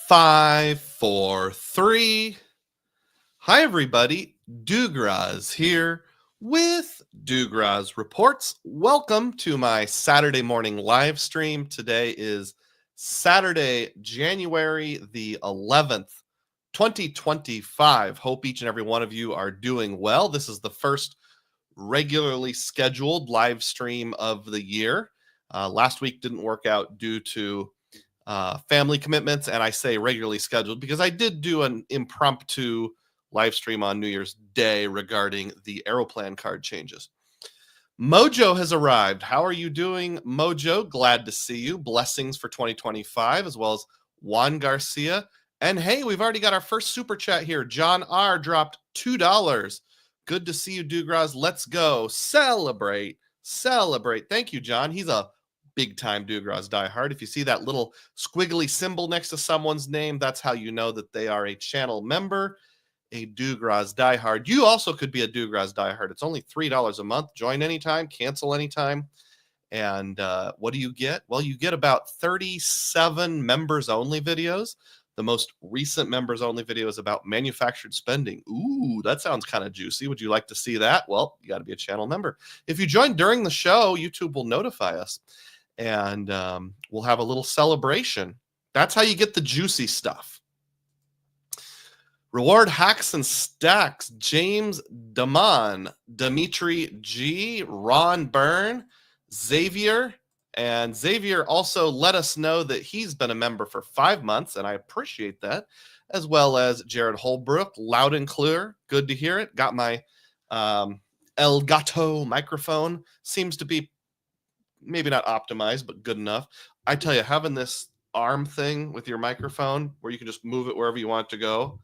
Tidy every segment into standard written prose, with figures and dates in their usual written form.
Five, four, three. Hi, everybody. Dugroz here with Dugroz Reports. Welcome to my Saturday morning live stream. Today is Saturday, January the 11th, 2025. Hope each and every one of you are doing well. This is the first regularly scheduled live stream of the year. Last week didn't work out due to family commitments, and I say regularly scheduled because I did do an impromptu live stream on New Year's Day regarding the Aeroplan card changes. Mojo has arrived. How are you doing, Mojo? Glad to see you. Blessings for 2025, as well as Juan Garcia. And hey, we've already got our first super chat here. John R. dropped $2. Good to see you, Dugroz. Let's go. Celebrate. Thank you, John. He's a big-time Dugroz diehard. If you see that little squiggly symbol next to someone's name, that's how you know that they are a channel member, a Dugroz diehard. You also could be a Dugroz diehard. It's only $3 a month. Join anytime, cancel anytime. And what do you get? Well, you get about 37 members-only videos. The most recent members-only video is about manufactured spending. Ooh, that sounds kind of juicy. Would you like to see that? Well, you got to be a channel member. If you join during the show, YouTube will notify us. And we'll have a little celebration. That's how you get the juicy stuff. Reward hacks and stacks. James Damon, Dimitri G, Ron Byrne, Xavier. And Xavier also let us know that he's been a member for 5 months, and I appreciate that. As well as Jared Holbrook, loud and clear. Good to hear it. Got my Elgato microphone. Seems to be maybe not optimized, but good enough. I tell you, having this arm thing with your microphone where you can just move it wherever you want it to go,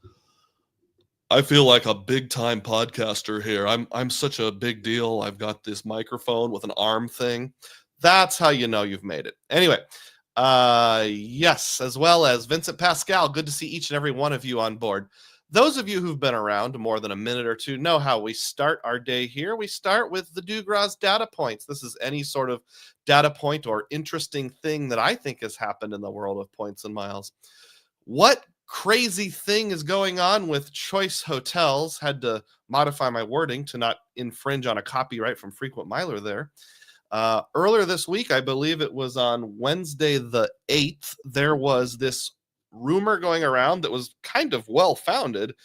I feel like a big time podcaster here. I'm such a big deal. I've got this microphone with an arm thing. That's how you know you've made it. Anyway, yes, as well as Vincent Pascal. Good to see each and every one of you on board. Those of you who've been around more than a minute or two know how we start our day here. We start with the Dugroz data points. This is any sort of data point or interesting thing that I think has happened in the world of points and miles. What crazy thing is going on with Choice Hotels? Had to modify my wording to not infringe on a copyright from Frequent Miler there. Earlier this week, I believe it was on Wednesday the 8th, there was this rumor going around that was kind of well-founded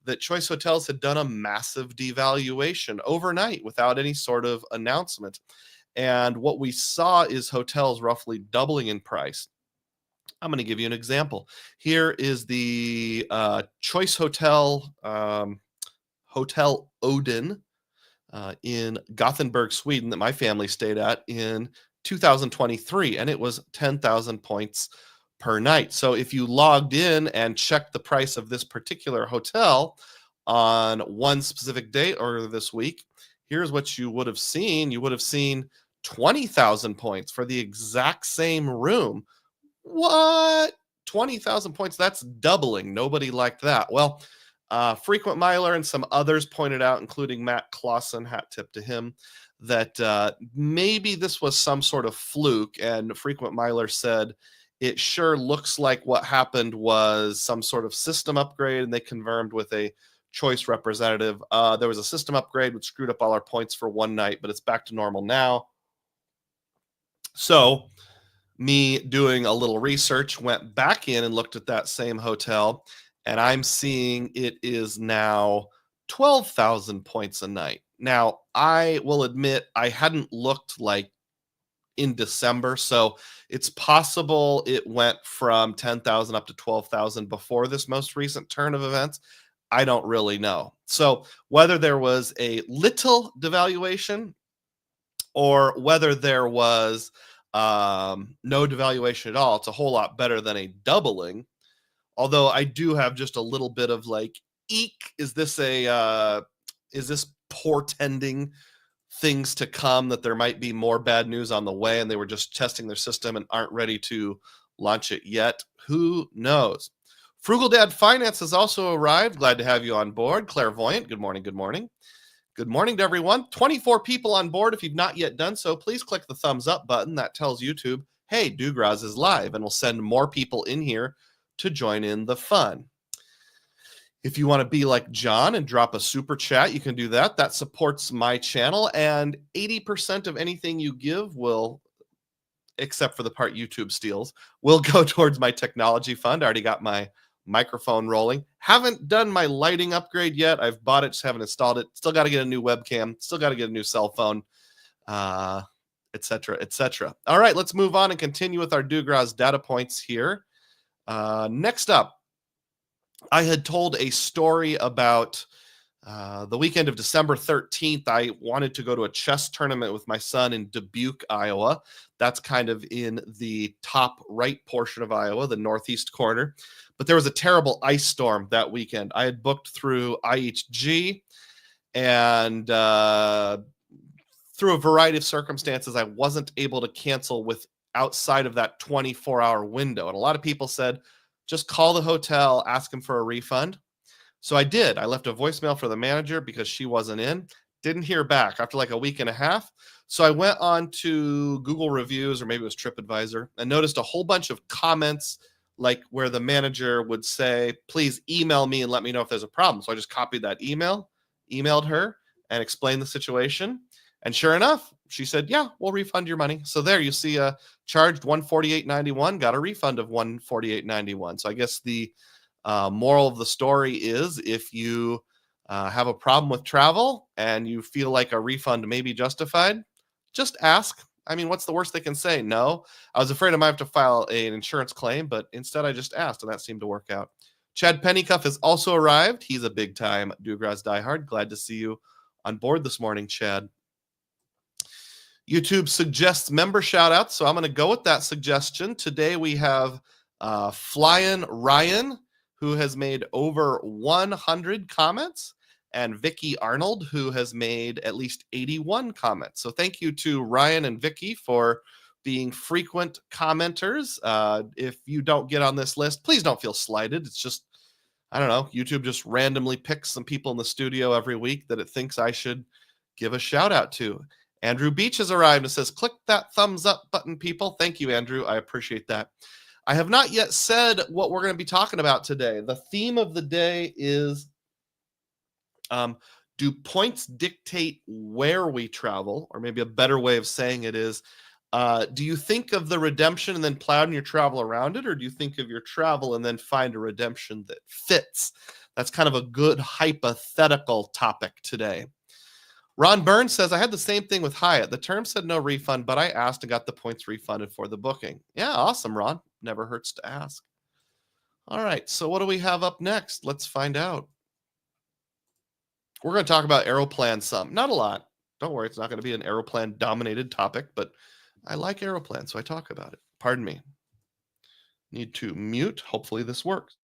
that Choice Hotels had done a massive devaluation overnight without any sort of announcement. And what we saw is hotels roughly doubling in price. I'm going to give you an example. Here is the Choice Hotel, Hotel Odin in Gothenburg, Sweden, that my family stayed at in 2023, and it was 10,000 points per night. So if you logged in and checked the price of this particular hotel on one specific date or this week, here's what you would have seen. You would have seen 20,000 points for the exact same room. What? 20,000 points? That's doubling. Nobody liked that. Well, Frequent Miler and some others pointed out, including Matt Clausen, hat tip to him, that maybe this was some sort of fluke. And Frequent Miler said, it sure looks like what happened was some sort of system upgrade, and they confirmed with a Choice representative. There was a system upgrade which screwed up all our points for one night, but it's back to normal now. So me doing a little research, went back in and looked at that same hotel, and I'm seeing it is now 12,000 points a night. Now, I will admit I hadn't looked like in December, so it's possible it went from 10,000 up to 12,000 before this most recent turn of events. I don't really know. So whether there was a little devaluation or whether there was no devaluation at all, it's a whole lot better than a doubling. Although I do have just a little bit of like, eek, is this portending things to come, that there might be more bad news on the way and they were just testing their system and aren't ready to launch it yet? Who knows? Frugal Dad Finance has also arrived. Glad to have you on board. Clairvoyant, good morning, good morning. Good morning to everyone. 24 people on board. If you've not yet done so, please click the thumbs up button. That tells YouTube, hey, Dugroz is live, and we'll send more people in here to join in the fun. If you want to be like John and drop a super chat, you can do that. That supports my channel, and 80% of anything you give will, except for the part YouTube steals, will go towards my technology fund. I already got my microphone rolling. Haven't done my lighting upgrade yet. I've bought it, just haven't installed it. Still got to get a new webcam. Still got to get a new cell phone, etc., etc. All right, let's move on and continue with our Dugroz data points here. Next up, I had told a story about the weekend of December 13th. I wanted to go to a chess tournament with my son in Dubuque, Iowa. That's kind of in the top right portion of Iowa, the northeast corner. But there was a terrible ice storm that weekend. I had booked through IHG, and through a variety of circumstances, I wasn't able to cancel with outside of that 24-hour window. And a lot of people said, just call the hotel, ask them for a refund. So I did. I left a voicemail for the manager because she wasn't in. Didn't hear back after like a week and a half. So I went on to Google reviews, or maybe it was TripAdvisor, and noticed a whole bunch of comments like where the manager would say, please email me and let me know if there's a problem. So I just copied that email, emailed her, and explained the situation. And sure enough, she said, yeah, we'll refund your money. So there you see, charged $148.91, got a refund of $148.91. So I guess the moral of the story is, if you have a problem with travel and you feel like a refund may be justified, just ask. I mean, what's the worst they can say? No. I was afraid I might have to file an insurance claim, but instead I just asked, and that seemed to work out. Chad Pennycuff has also arrived. He's a big-time Dugroz diehard. Glad to see you on board this morning, Chad. YouTube suggests member shout-outs, so I'm going to go with that suggestion. Today we have Flyin' Ryan, who has made over 100 comments, and Vicky Arnold, who has made at least 81 comments. So thank you to Ryan and Vicky for being frequent commenters. If you don't get on this list, please don't feel slighted. It's just, I don't know, YouTube just randomly picks some people in the studio every week that it thinks I should give a shout out to. Andrew Beach has arrived and says, click that thumbs up button, people. Thank you, Andrew. I appreciate that. I have not yet said what we're going to be talking about today. The theme of the day is, do points dictate where we travel? Or maybe a better way of saying it is, do you think of the redemption and then plan your travel around it? Or do you think of your travel and then find a redemption that fits? That's kind of a good hypothetical topic today. Ron Burns says, I had the same thing with Hyatt. The term said no refund, but I asked and got the points refunded for the booking. Yeah, awesome, Ron. Never hurts to ask. All right, so what do we have up next? Let's find out. We're going to talk about Aeroplan some. Not a lot. Don't worry, it's not going to be an Aeroplan-dominated topic, but I like Aeroplan, so I talk about it. Pardon me. Need to mute. Hopefully this works.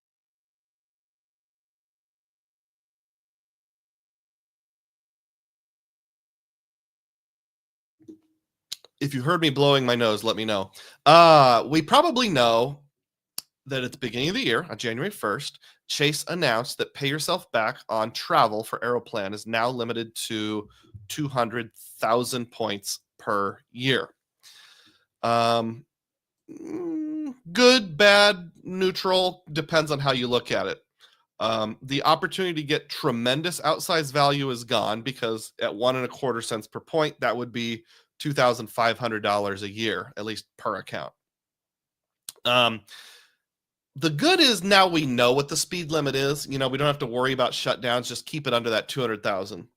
If you heard me blowing my nose, let me know. We probably know that at the beginning of the year, on January 1st, Chase announced that pay yourself back on travel for Aeroplan is now limited to 200,000 points per year. Good, bad, neutral, depends on how you look at it. The opportunity to get tremendous outsized value is gone, because at 1.25 cents per point, that would be $2,500 a year, at least per account. The good is now we know what the speed limit is. We don't have to worry about shutdowns. Just keep it under that 200,000.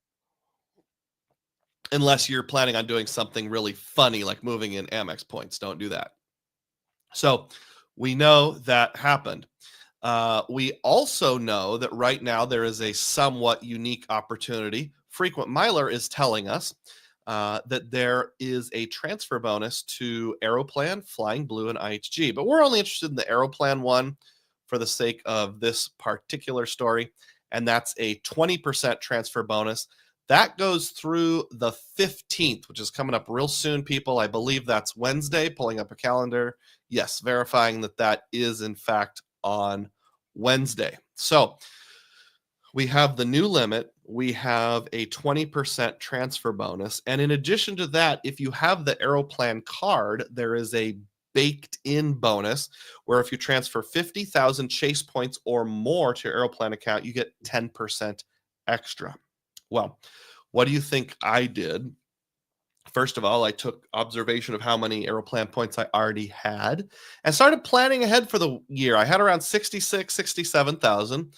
Unless you're planning on doing something really funny, like moving in Amex points. Don't do that. So we know that happened. We also know that right now there is a somewhat unique opportunity. Frequent Miler is telling us that there is a transfer bonus to Aeroplan, Flying Blue, and IHG. But we're only interested in the Aeroplan one for the sake of this particular story, and that's a 20% transfer bonus. That goes through the 15th, which is coming up real soon, people. I believe that's Wednesday, pulling up a calendar. Yes, verifying that that is, in fact, on Wednesday. So we have the new limit. We have a 20% transfer bonus. And in addition to that, if you have the Aeroplan card, there is a baked in bonus, where if you transfer 50,000 Chase points or more to your Aeroplan account, you get 10% extra. Well, what do you think I did? First of all, I took observation of how many Aeroplan points I already had and started planning ahead for the year. I had around 66, 67,000.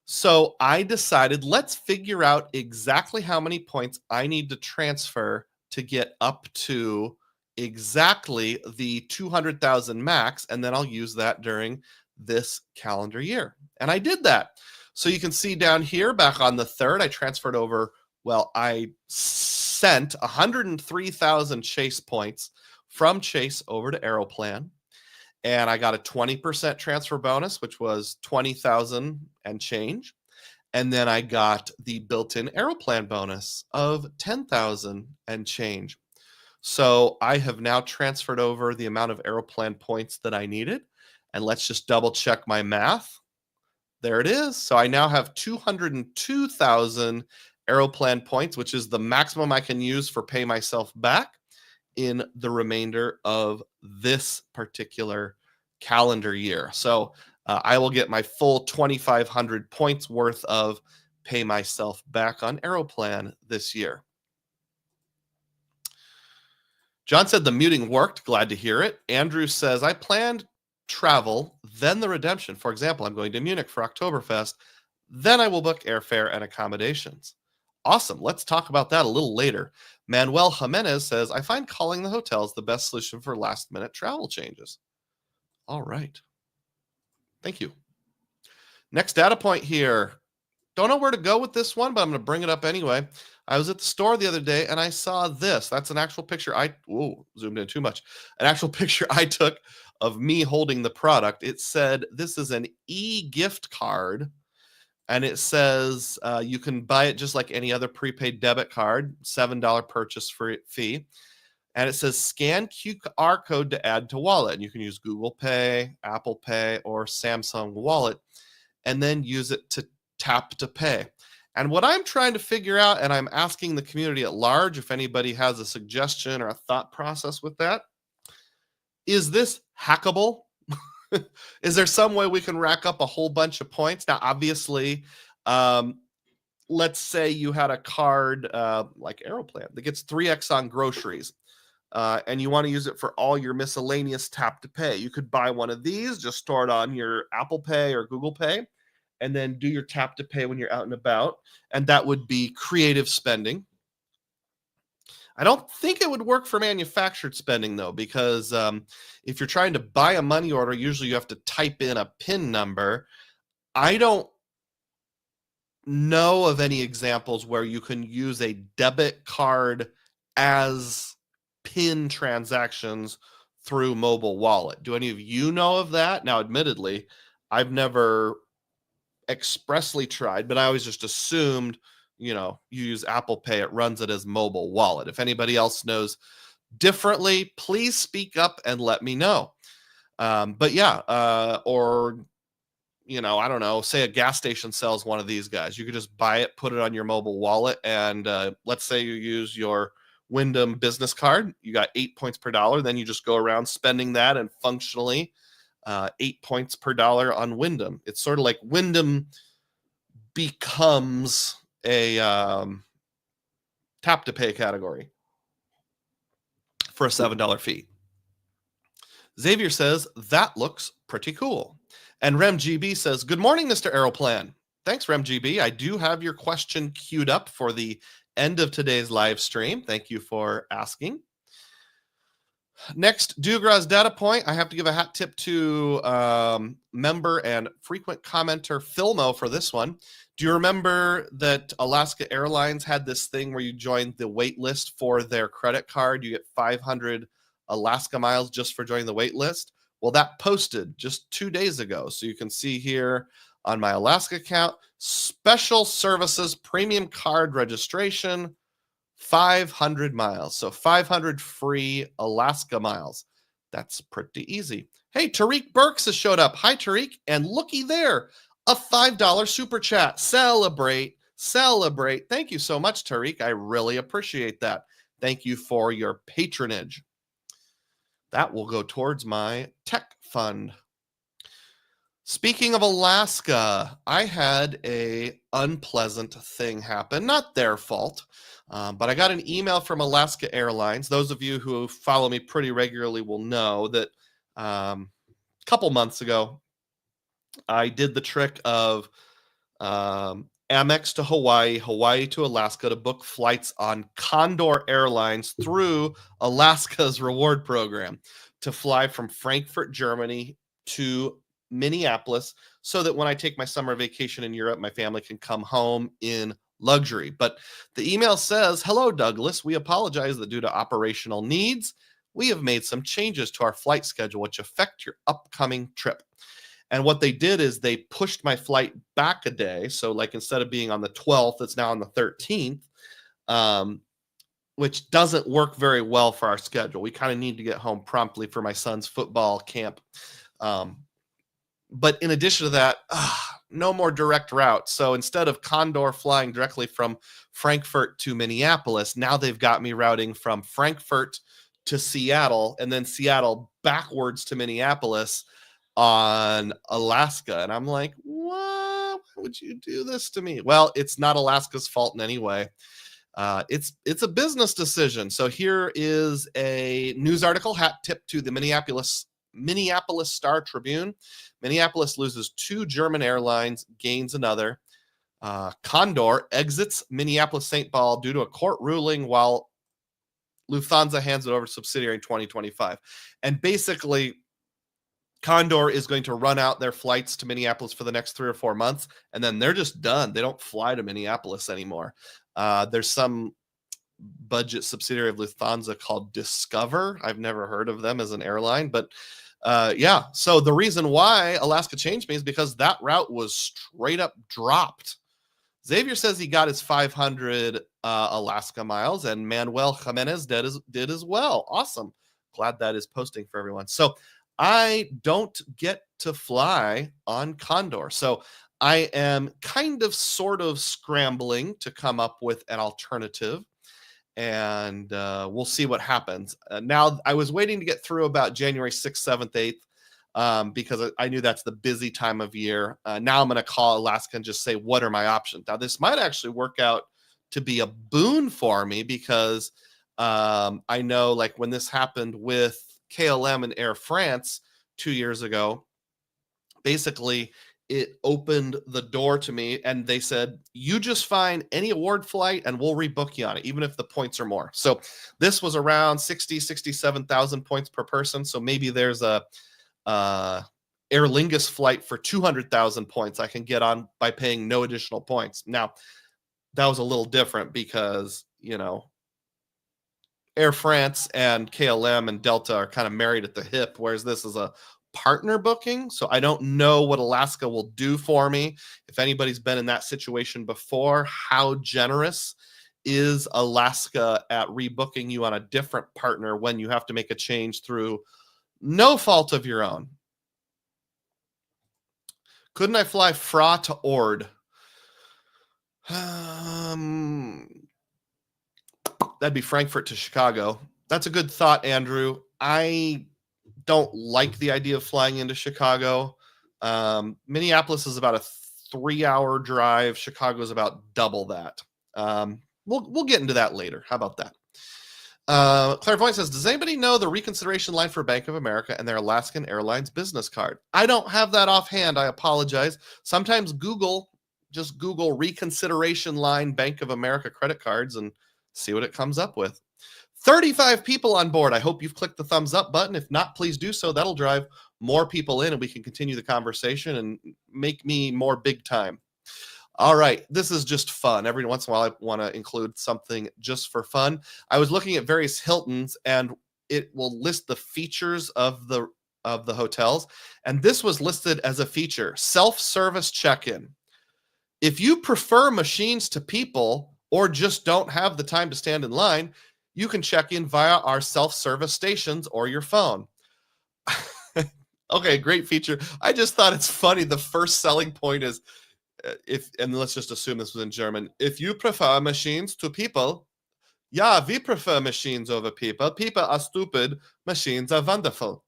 So I decided, let's figure out exactly how many points I need to transfer to get up to exactly the 200,000 max, and then I'll use that during this calendar year. And I did that. So you can see down here, back on the 3rd, I transferred over, I sent 103,000 Chase points from Chase over to Aeroplan. And I got a 20% transfer bonus, which was 20,000 and change. And then I got the built-in Aeroplan bonus of 10,000 and change. So I have now transferred over the amount of Aeroplan points that I needed. And let's just double check my math. There it is. So I now have 202,000 Aeroplan points, which is the maximum I can use for pay myself back in the remainder of this particular calendar year. So I will get my full 2,500 points worth of pay myself back on Aeroplan this year. John said the muting worked. Glad to hear it. Andrew says, I planned travel, then the redemption. For example, I'm going to Munich for Oktoberfest. Then I will book airfare and accommodations. Awesome. Let's talk about that a little later. Manuel Jimenez says, I find calling the hotels the best solution for last-minute travel changes. All right. Thank you. Next data point here. Don't know where to go with this one, but I'm going to bring it up anyway. I was at the store the other day and I saw this. That's an actual picture. Zoomed in too much. An actual picture I took of me holding the product. It said, this is an e-gift card. And it says you can buy it just like any other prepaid debit card, $7 purchase fee. And it says scan QR code to add to wallet. And you can use Google Pay, Apple Pay, or Samsung Wallet, and then use it to tap to pay. And what I'm trying to figure out, and I'm asking the community at large, if anybody has a suggestion or a thought process with that, is this hackable? Is there some way we can rack up a whole bunch of points? Now, obviously, let's say you had a card like Aeroplan that gets 3x on groceries, and you want to use it for all your miscellaneous tap to pay. You could buy one of these, just store it on your Apple Pay or Google Pay, and then do your tap to pay when you're out and about. And that would be creative spending. I don't think it would work for manufactured spending, though, because if you're trying to buy a money order, usually you have to type in a PIN number. I don't know of any examples where you can use a debit card as PIN transactions through mobile wallet. Do any of you know of that? Now, admittedly, I've never expressly tried, but I always just assumed, you use Apple Pay, it runs it as mobile wallet. If anybody else knows differently, please speak up and let me know. But yeah, or, I don't know, say a gas station sells one of these guys. You could just buy it, put it on your mobile wallet, and let's say you use your Wyndham business card. You got 8 points per dollar. Then you just go around spending that, and functionally 8 points per dollar on Wyndham. It's sort of like Wyndham becomes a tap to pay category for a $7 fee. Xavier says that looks pretty cool. And RemGB says, good morning, Mr. Aeroplan. Thanks, RemGB. I do have your question queued up for the end of today's live stream. Thank you for asking. Next, Dugroz data point. I have to give a hat tip to member and frequent commenter Filmo for this one. Do you remember that Alaska Airlines had this thing where you joined the wait list for their credit card? You get 500 Alaska miles just for joining the wait list. Well, that posted just 2 days ago. So you can see here on my Alaska account, special services premium card registration, 500 miles. So 500 free Alaska miles. That's pretty easy. Hey, Tariq Burks has showed up. Hi, Tariq. And looky there, a $5 super chat. Celebrate. Thank you so much, Tariq. I really appreciate that. Thank you for your patronage. That will go towards my tech fund. Speaking of Alaska, I had a unpleasant thing happen. Not their fault, but I got an email from Alaska Airlines. Those of you who follow me pretty regularly will know that a couple months ago, I did the trick of Amex to Hawaii, Hawaii to Alaska to book flights on Condor Airlines through Alaska's reward program to fly from Frankfurt, Germany to Minneapolis so that when I take my summer vacation in Europe, my family can come home in luxury. But the email says, "Hello, Douglas. We apologize that due to operational needs, we have made some changes to our flight schedule which affect your upcoming trip." And what they did is they pushed my flight back a day. So, like, instead of being on the 12th, it's now on the 13th, which doesn't work very well for our schedule. We kind of need to get home promptly for my son's football camp. But in addition to that, no more direct route. So instead of Condor flying directly from Frankfurt to Minneapolis, now they've got me routing from Frankfurt to Seattle and then Seattle backwards to Minneapolis on Alaska. And I'm like, what? Why would you do this to me? Well, it's not Alaska's fault in any way. It's a business decision. So here is a news article, hat tip to the Minneapolis Star Tribune. Minneapolis loses 2 German airlines, gains another. Condor exits Minneapolis-St. Paul due to a court ruling while Lufthansa hands it over to subsidiary in 2025. And basically, Condor is going to run out their flights to Minneapolis for the next 3 or 4 months, and then they're just done. They don't fly to Minneapolis anymore. There's some budget subsidiary of Lufthansa called Discover. I've never heard of them as an airline, but yeah. So the reason why Alaska changed me is because that route was straight up dropped. Xavier says he got his 500 Alaska miles, and Manuel Jimenez did as well. Awesome. Glad that is posting for everyone. So I don't get to fly on Condor. So I am kind of sort of scrambling to come up with an alternative, and we'll see what happens. Now, I was waiting to get through about January 6th, 7th, 8th because I knew that's the busy time of year. Now I'm going to call Alaska and just say, what are my options? Now, this might actually work out to be a boon for me because I know, like, when this happened with KLM and Air France 2 years ago, basically it opened the door to me and they said, you just find any award flight and we'll rebook you on it, even if the points are more. So this was around 67,000 points per person. So maybe there's a Aer Lingus flight for 200,000 points I can get on by paying no additional points. Now, that was a little different because, Air France and KLM and Delta are kind of married at the hip, whereas this is a partner booking. So I don't know what Alaska will do for me. If anybody's been in that situation before, how generous is Alaska at rebooking you on a different partner when you have to make a change through no fault of your own? Couldn't I fly Fra to Ord? That'd be Frankfurt to Chicago. That's a good thought, Andrew. I don't like the idea of flying into Chicago. Minneapolis is about a 3-hour drive. Chicago is about double that. We'll get into that later. How about that? Clairvoyant says, does anybody know the reconsideration line for Bank of America and their Alaskan Airlines business card? I don't have that offhand. I apologize. Sometimes just Google reconsideration line Bank of America credit cards and see what it comes up with. 35 people on board. I hope you've clicked the thumbs up button. If not, please do so. That'll drive more people in and we can continue the conversation and make me more big time. All right. This is just fun. Every once in a while, I want to include something just for fun. I was looking at various Hiltons and it will list the features of the hotels. And this was listed as a feature, self-service check-in. If you prefer machines to people or just don't have the time to stand in line, you can check in via our self-service stations or your phone. Okay, great feature. I just thought it's funny. The first selling point is, and let's just assume this was in German, if you prefer machines to people, Yeah, we prefer machines over people. People are stupid. Machines are wonderful.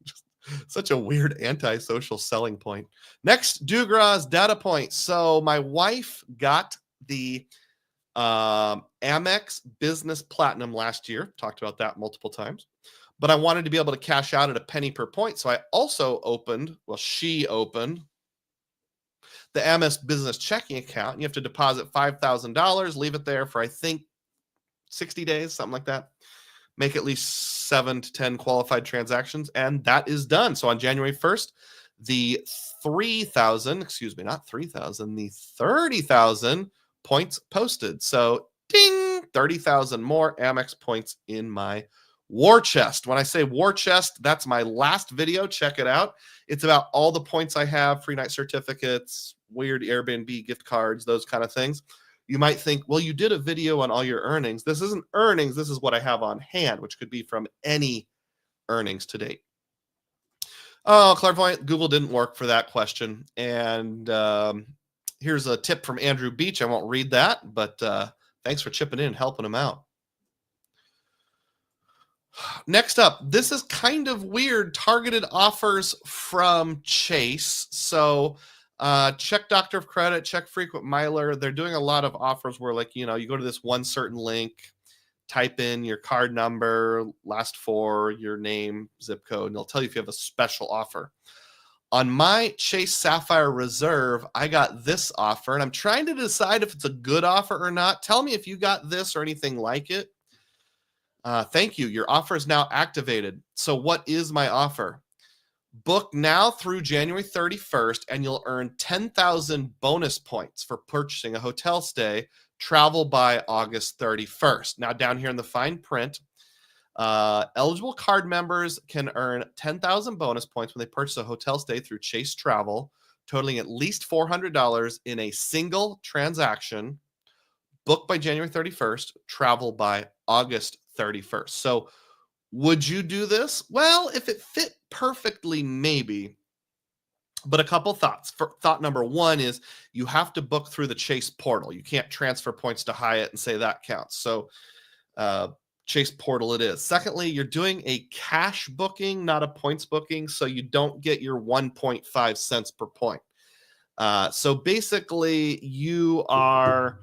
Just such a weird antisocial selling point. Next, Dugroz data point. So my wife got the Amex Business Platinum last year. Talked about that multiple times. But I wanted to be able to cash out at a penny per point. So I also she opened the Amex Business Checking Account. And you have to deposit $5,000, leave it there for, I think, 60 days, something like that. Make at least 7 to 10 qualified transactions, and that is done. So on January 1st, the 30,000 points posted. So ding, 30,000 more Amex points in my war chest. When I say war chest, that's my last video. Check it out. It's about all the points I have, free night certificates, weird Airbnb gift cards, those kind of things. You might think, well, you did a video on all your earnings. This isn't earnings. This is what I have on hand, which could be from any earnings to date. Oh, clairvoyant, Google didn't work for that question. And here's a tip from Andrew Beach. I won't read that, but thanks for chipping in and helping him out. Next up, this is kind of weird. Targeted offers from Chase. So check Doctor of Credit, check Frequent Miler. They're doing a lot of offers where, like, you go to this one certain link, type in your card number, last four, your name, zip code, and they'll tell you if you have a special offer. On my Chase Sapphire Reserve, I got this offer, and I'm trying to decide if it's a good offer or not. Tell me if you got this or anything like it. Thank you. Your offer is now activated. So what is my offer? Book now through January 31st, and you'll earn 10,000 bonus points for purchasing a hotel stay. Travel by August 31st. Now, down here in the fine print, eligible card members can earn 10,000 bonus points when they purchase a hotel stay through Chase Travel, totaling at least $400 in a single transaction. Book by January 31st, travel by August 31st. So would you do this? Well, if it fit perfectly, maybe. But a couple thoughts. Thought number one is you have to book through the Chase portal. You can't transfer points to Hyatt and say that counts. So Chase portal it is. Secondly, you're doing a cash booking, not a points booking, so you don't get your 1.5 cents per point. So basically, you are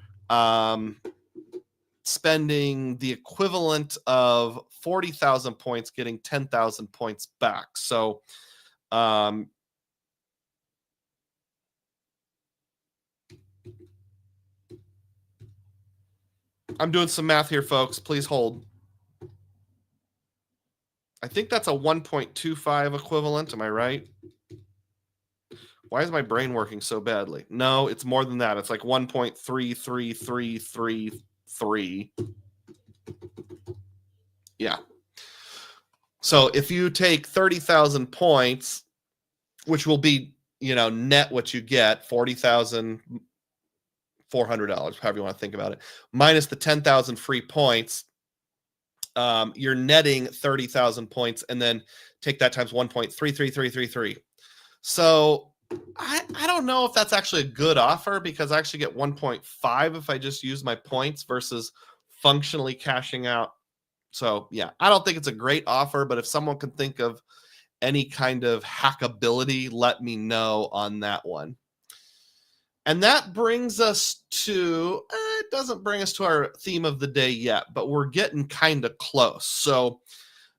spending the equivalent of 40,000 points, getting 10,000 points back. So I'm doing some math here, folks. Please hold. I think that's a 1.25 equivalent. Am I right? Why is my brain working so badly? No, it's more than that. It's like 1.33333. Yeah. So if you take 30,000 points, which will be, net what you get, $40,400, however you want to think about it, minus the 10,000 free points, you're netting 30,000 points, and then take that times 1.33333. So I don't know if that's actually a good offer, because I actually get 1.5 if I just use my points versus functionally cashing out. So yeah, I don't think it's a great offer, but if someone can think of any kind of hackability, let me know on that one. And that brings us to, it doesn't bring us to our theme of the day yet, but we're getting kind of close. So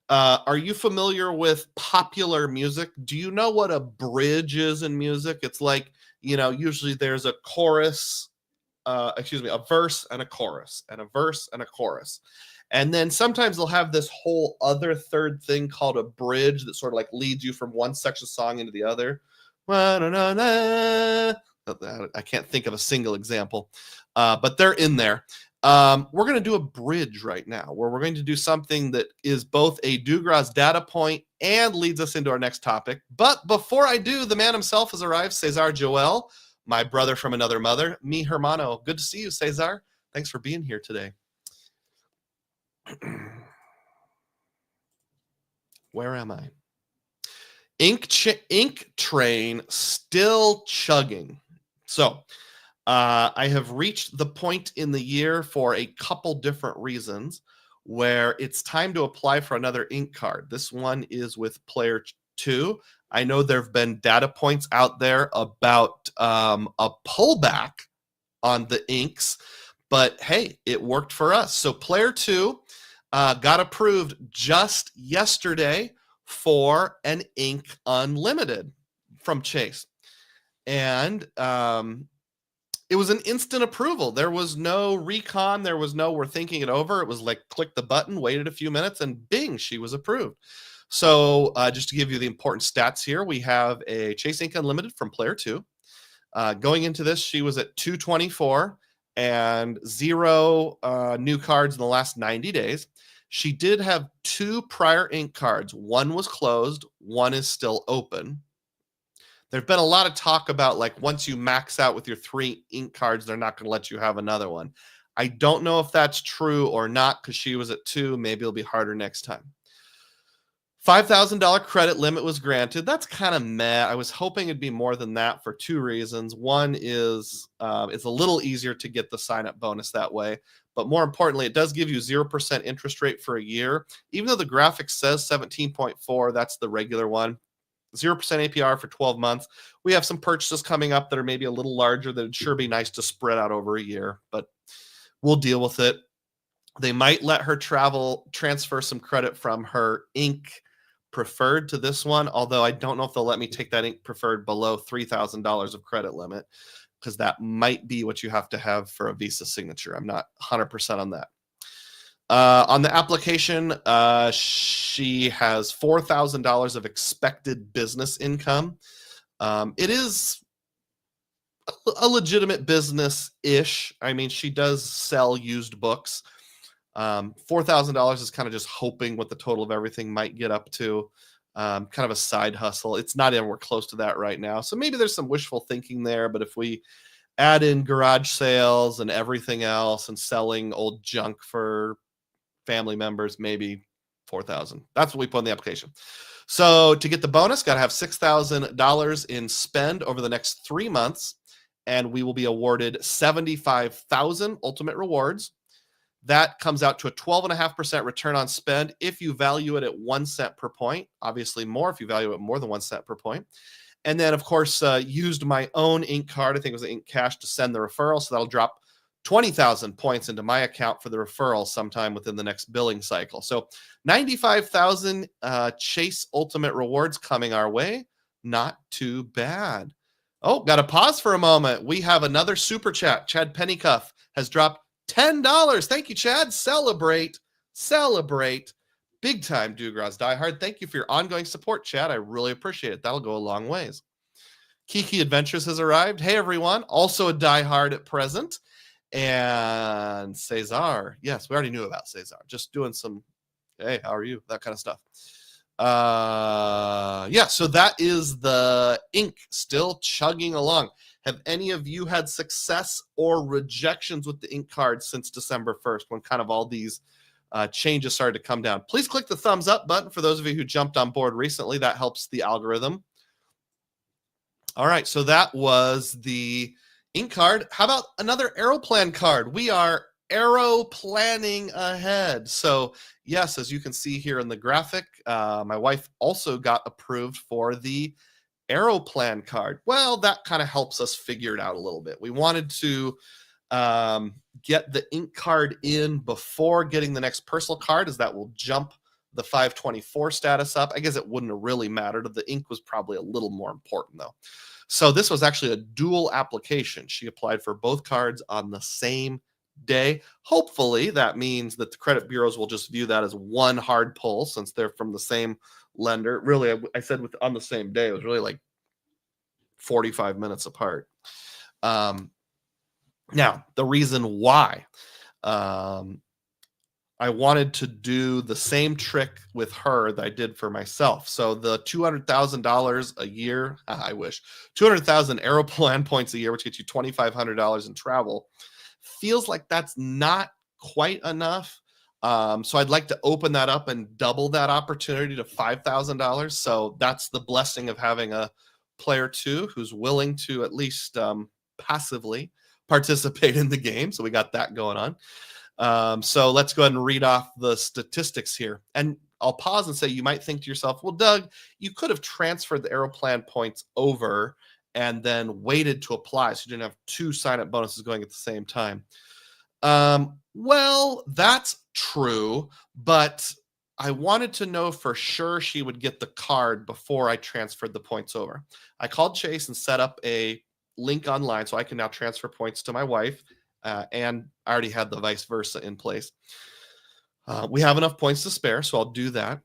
are you familiar with popular music? Do you know what a bridge is in music? It's like, usually there's a chorus, a verse and a chorus, and a verse and a chorus. And then sometimes they'll have this whole other third thing called a bridge that sort of like leads you from one section of song into the other. I can't think of a single example, but they're in there. We're going to do a bridge right now, where we're going to do something that is both a Dugroz data point and leads us into our next topic. But before I do, the man himself has arrived, Cesar Joel, my brother from another mother, mi hermano. Good to see you, Cesar. Thanks for being here today. Where am I? Ink train still chugging. So I have reached the point in the year for a couple different reasons where it's time to apply for another ink card. This one is with player 2. I know there have been data points out there about a pullback on the inks, but hey, it worked for us. So player 2 got approved just yesterday for an ink unlimited from Chase. And it was an instant approval. There was no recon. There was no, we're thinking it over. It was like, click the button, waited a few minutes, and bing, she was approved. So just to give you the important stats here, we have a Chase Ink Unlimited from player 2. Going into this, she was at 224 and 0 new cards in the last 90 days. She did have 2 prior ink cards. One was closed. One is still open. There's been a lot of talk about, like, once you max out with your 3 ink cards, they're not going to let you have another one. I don't know if that's true or not because she was at 2. Maybe it'll be harder next time. $5,000 credit limit was granted. That's kind of meh. I was hoping it'd be more than that for 2 reasons. One is it's a little easier to get the sign-up bonus that way. But more importantly, it does give you 0% interest rate for a year. Even though the graphic says 17.4, that's the regular one. 0% APR for 12 months. We have some purchases coming up that are maybe a little larger that would sure be nice to spread out over a year, but we'll deal with it. They might let her transfer some credit from her ink preferred to this one, although I don't know if they'll let me take that ink preferred below $3,000 of credit limit, because that might be what you have to have for a Visa signature. I'm not 100% on that. On the application, she has $4,000 of expected business income. It is a legitimate business-ish. I mean, she does sell used books. $4,000 is kind of just hoping what the total of everything might get up to. Kind of a side hustle. It's not anywhere close to that right now. So maybe there's some wishful thinking there, but if we add in garage sales and everything else and selling old junk for family members, maybe 4,000. That's what we put in the application. So to get the bonus, got to have $6,000 in spend over the next 3 months, and we will be awarded 75,000 ultimate rewards. That comes out to a 12.5% return on spend if you value it at 1 cent per point. Obviously more if you value it more than 1 cent per point. And then, of course, used my own ink card. I think it was Ink Cash to send the referral. So that'll drop 20,000 points into my account for the referral sometime within the next billing cycle. So 95,000 Chase Ultimate Rewards coming our way. Not too bad. Oh, got to pause for a moment. We have another super chat. Chad Pennycuff has dropped $10. Thank you, Chad. Celebrate. Big time, Dugroz Diehard. Thank you for your ongoing support, Chad. I really appreciate it. That'll go a long ways. Kiki Adventures has arrived. Hey, everyone. Also a diehard at present. And Cesar. Yes, we already knew about Cesar. Just doing some, hey, how are you? That kind of stuff. Yeah, so that is the ink still chugging along. Have any of you had success or rejections with the ink card since December 1st when kind of all these changes started to come down? Please click the thumbs up button for those of you who jumped on board recently. That helps the algorithm. All right, so that was the ink card. How about another Aeroplan card? We are Aeroplanning ahead. So yes, as you can see here in the graphic, my wife also got approved for the Aeroplan card. Well, that kind of helps us figure it out a little bit. We wanted to get the ink card in before getting the next personal card, as that will jump the 524 status up. I guess it wouldn't have really mattered. The ink was probably a little more important though. So this was actually a dual application. She applied for both cards on the same day. Hopefully that means that the credit bureaus will just view that as one hard pull since they're from the same lender. Really, I said on the same day. It was really like 45 minutes apart. Now, the reason why I wanted to do the same trick with her that I did for myself. So the $200,000 a year, I wish, 200,000 Aeroplan points a year, which gets you $2,500 in travel, feels like that's not quite enough. So I'd like to open that up and double that opportunity to $5,000. So that's the blessing of having a player 2 who's willing to at least passively participate in the game. So we got that going on. So let's go ahead and read off the statistics here. And I'll pause and say, you might think to yourself, well, Doug, you could have transferred the Aeroplan points over and then waited to apply, so you didn't have 2 sign-up bonuses going at the same time. Well, that's true, but I wanted to know for sure she would get the card before I transferred the points over. I called Chase and set up a link online so I can now transfer points to my wife, and I already had the vice versa in place. We have enough points to spare, so I'll do that.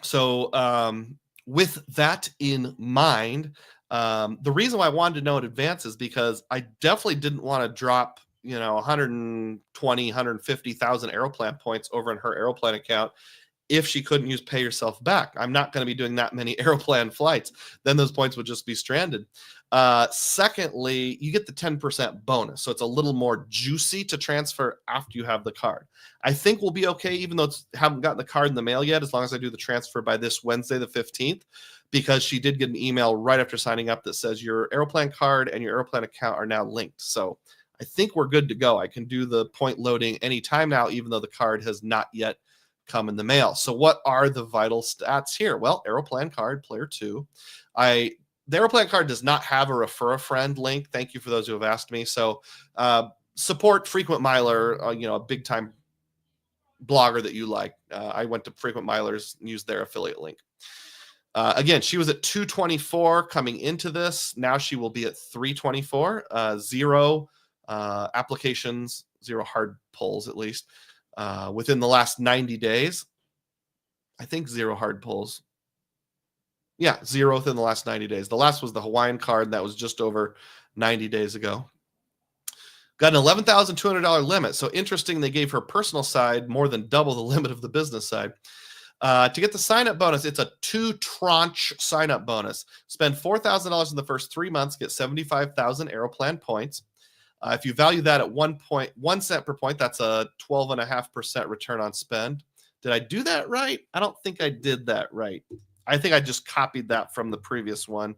So with that in mind, the reason why I wanted to know in advance is because I definitely didn't want to drop 120, 150,000 Aeroplan points over in her Aeroplan account if she couldn't use pay yourself back. I'm not going to be doing that many Aeroplan flights. Then those points would just be stranded. Secondly, you get the 10% bonus. So it's a little more juicy to transfer after you have the card. I think we'll be okay, even though haven't gotten the card in the mail yet, as long as I do the transfer by this Wednesday, the 15th, because she did get an email right after signing up that says your Aeroplan card and your Aeroplan account are now linked. So I think we're good to go. I can do the point loading anytime now, even though the card has not yet come in the mail. So what are the vital stats here? Well, Aeroplan card, player 2. The Aeroplan card does not have a refer a friend link. Thank you for those who have asked me. So support Frequent Miler, a big time blogger that you like. I went to Frequent Milers and used their affiliate link. Again, she was at 224 coming into this. Now she will be at 324. 0 applications, 0 hard pulls at least. Within the last 90 days, I think 0 hard pulls. Yeah, 0 within the last 90 days. The last was the Hawaiian card, and that was just over 90 days ago. Got an $11,200 limit. So interesting, they gave her personal side more than double the limit of the business side. To get the sign-up bonus, it's a 2-tranche sign-up bonus. Spend $4,000 in the first 3 months, get 75,000 Aeroplan points. If you value that at 1 cent per point, that's a 12.5% return on spend. Did I do that right? I don't think I did that right. I think I just copied that from the previous one.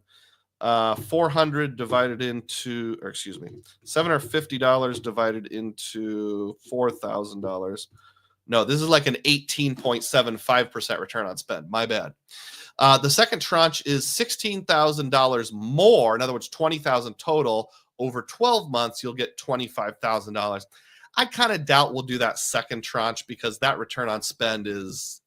400 divided into, or excuse me, $750 divided into $4,000. No, this is like an 18.75% return on spend. My bad. The second tranche is $16,000 more. In other words, $20,000 total. Over 12 months, you'll get $25,000. I kind of doubt we'll do that second tranche because that return on spend is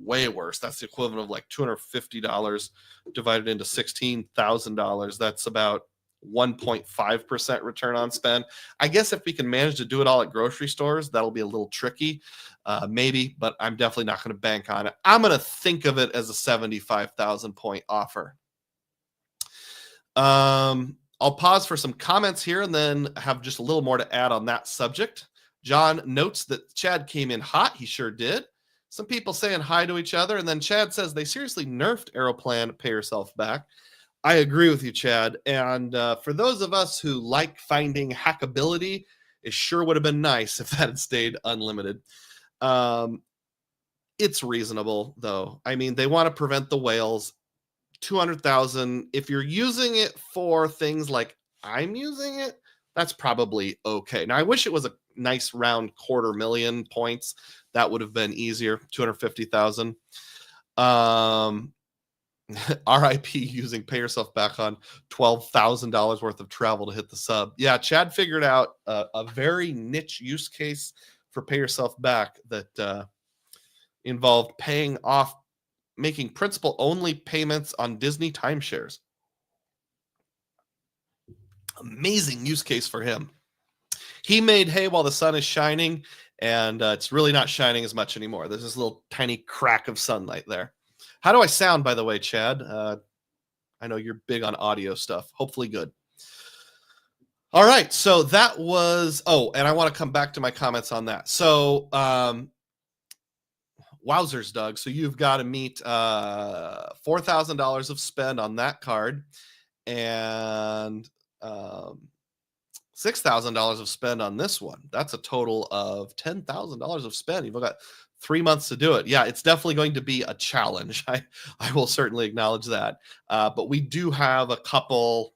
way worse. That's the equivalent of like $250 divided into $16,000. That's about 1.5% return on spend. I guess if we can manage to do it all at grocery stores, that'll be a little tricky, maybe, but I'm definitely not going to bank on it. I'm going to think of it as a 75,000 point offer. I'll pause for some comments here and then have just a little more to add on that subject. John notes that Chad came in hot. He sure did. Some people saying hi to each other. And then Chad says they seriously nerfed Aeroplan Pay Yourself Back. I agree with you, Chad. And for those of us who like finding hackability, it sure would have been nice if that had stayed unlimited. It's reasonable, though. I mean, they want to prevent the whales. 200,000. If you're using it for things like I'm using it, that's probably okay. Now, I wish it was a nice round 250,000 points. That would have been easier. 250,000. RIP using Pay Yourself Back on $12,000 worth of travel to hit the sub. Yeah, Chad figured out a very niche use case for Pay Yourself Back that involved paying off, making principal only payments on Disney timeshares. Amazing use case for him. He made hay while the sun is shining, and it's really not shining as much anymore. There's this little tiny crack of sunlight there. How do I sound, by the way, Chad? I know you're big on audio stuff. Hopefully good. All right, so that was, and I want to come back to my comments on that. So, wowzers, Doug. So you've got to meet $4,000 of spend on that card and $6,000 of spend on this one. That's a total of $10,000 of spend. You've got 3 months to do it. Yeah, it's definitely going to be a challenge. I will certainly acknowledge that. But we do have a couple,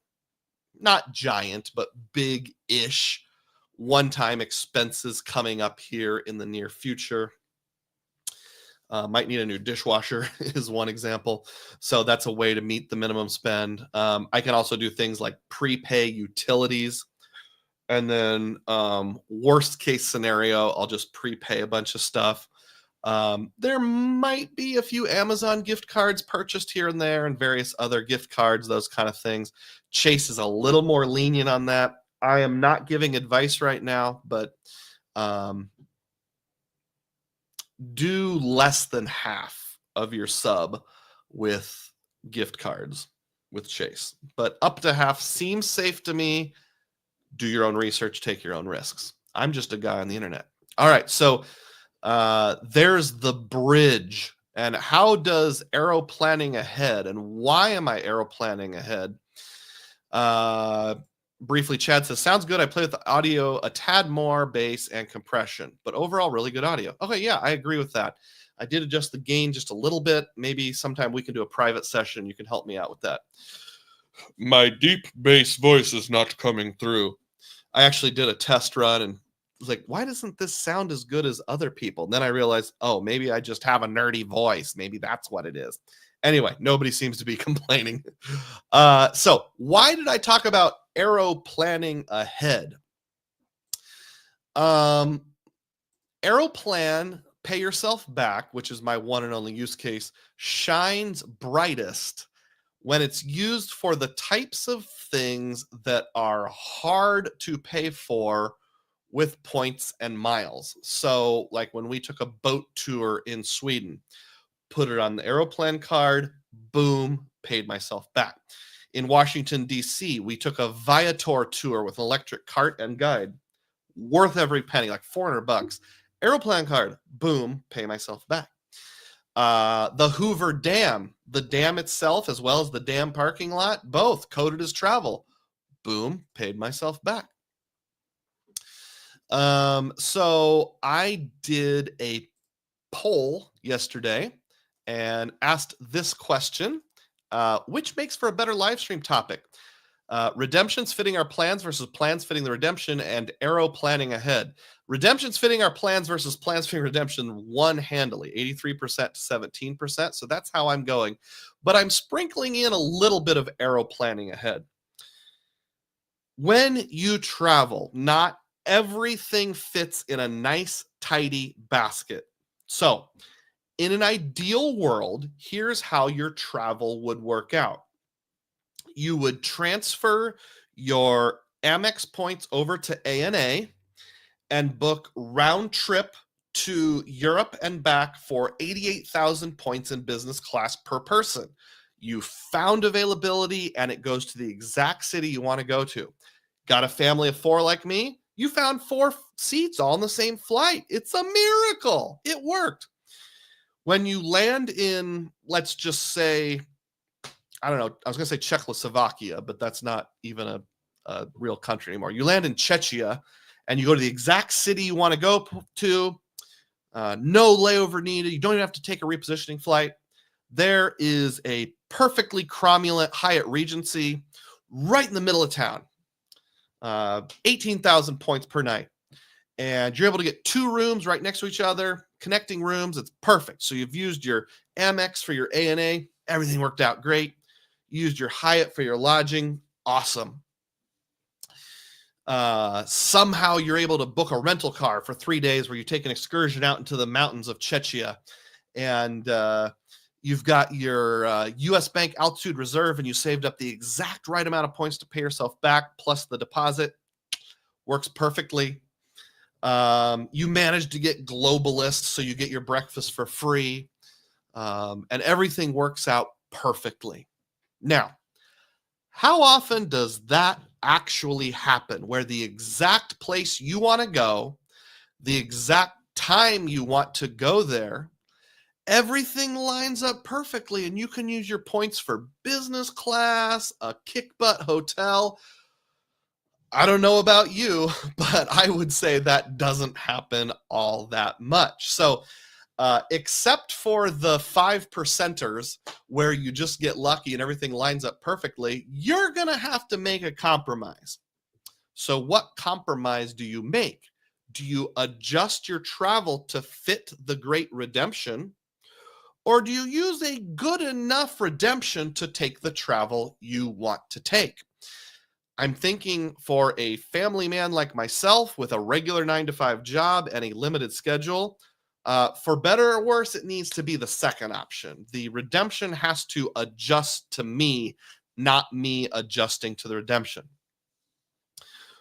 not giant, but big-ish one-time expenses coming up here in the near future. Might need a new dishwasher is one example. So that's a way to meet the minimum spend. I can also do things like prepay utilities. And then worst case scenario, I'll just prepay a bunch of stuff. There might be a few Amazon gift cards purchased here and there and various other gift cards, those kind of things. Chase is a little more lenient on that. I am not giving advice right now, but do less than half of your sub with gift cards with Chase. But up to half seems safe to me. Do your own research, take your own risks. I'm just a guy on the internet. All right, so there's the bridge. And how does Aeroplanning ahead? And why am I Aeroplanning ahead? Briefly, Chad says, sounds good. I play with the audio a tad more bass and compression, but overall really good audio. Okay, yeah, I agree with that. I did adjust the gain just a little bit. Maybe sometime we can do a private session. You can help me out with that. My deep bass voice is not coming through. I actually did a test run and was like, why doesn't this sound as good as other people? And then I realized, oh, maybe I just have a nerdy voice. Maybe that's what it is. Anyway, nobody seems to be complaining. So why did I talk about Aeroplanning ahead? Aeroplan, pay yourself back, which is my one and only use case, shines brightest when it's used for the types of things that are hard to pay for with points and miles. So like when we took a boat tour in Sweden, put it on the Aeroplan card, boom, paid myself back. In Washington, D.C., we took a Viator tour with an electric cart and guide, worth every penny, like $400. Aeroplan card, boom, pay myself back. The Hoover Dam, the dam itself, as well as the dam parking lot, both coded as travel, boom, paid myself back. So I did a poll yesterday and asked this question, which makes for a better live stream topic? Redemptions fitting our plans versus plans fitting the redemption, and Aeroplanning ahead. Redemptions fitting our plans versus plans fitting redemption won handily, 83% to 17%. So that's how I'm going. But I'm sprinkling in a little bit of Aeroplanning ahead. When you travel, not everything fits in a nice, tidy basket. So in an ideal world, here's how your travel would work out. You would transfer your Amex points over to ANA and book round trip to Europe and back for 88,000 points in business class per person. You found availability and it goes to the exact city you want to go to. Got a family of 4 like me? You found 4 seats all in the same flight. It's a miracle. It worked. When you land in, let's just say, I don't know, I was going to say Czechoslovakia, but that's not even a real country anymore. You land in Czechia and you go to the exact city you want to go to. No layover needed. You don't even have to take a repositioning flight. There is a perfectly cromulent Hyatt Regency right in the middle of town. 18,000 points per night. And you're able to get 2 rooms right next to each other, connecting rooms. It's perfect. So you've used your Amex for your ANA. Everything worked out great. You used your Hyatt for your lodging. Awesome. Somehow you're able to book a rental car for 3 days where you take an excursion out into the mountains of Czechia. And you've got your U.S. Bank Altitude Reserve and you saved up the exact right amount of points to pay yourself back plus the deposit. Works perfectly. You managed to get Globalist, so you get your breakfast for free. And everything works out perfectly. Now, how often does that actually happen where the exact place you want to go, the exact time you want to go there, everything lines up perfectly and you can use your points for business class, a kick-butt hotel? I don't know about you, but I would say that doesn't happen all that much. So except for the 5%ers where you just get lucky and everything lines up perfectly, you're going to have to make a compromise. So what compromise do you make? Do you adjust your travel to fit the great redemption? Or do you use a good enough redemption to take the travel you want to take? I'm thinking for a family man like myself with a regular 9 to 5 job and a limited schedule, for better or worse, it needs to be the second option. The redemption has to adjust to me, not me adjusting to the redemption.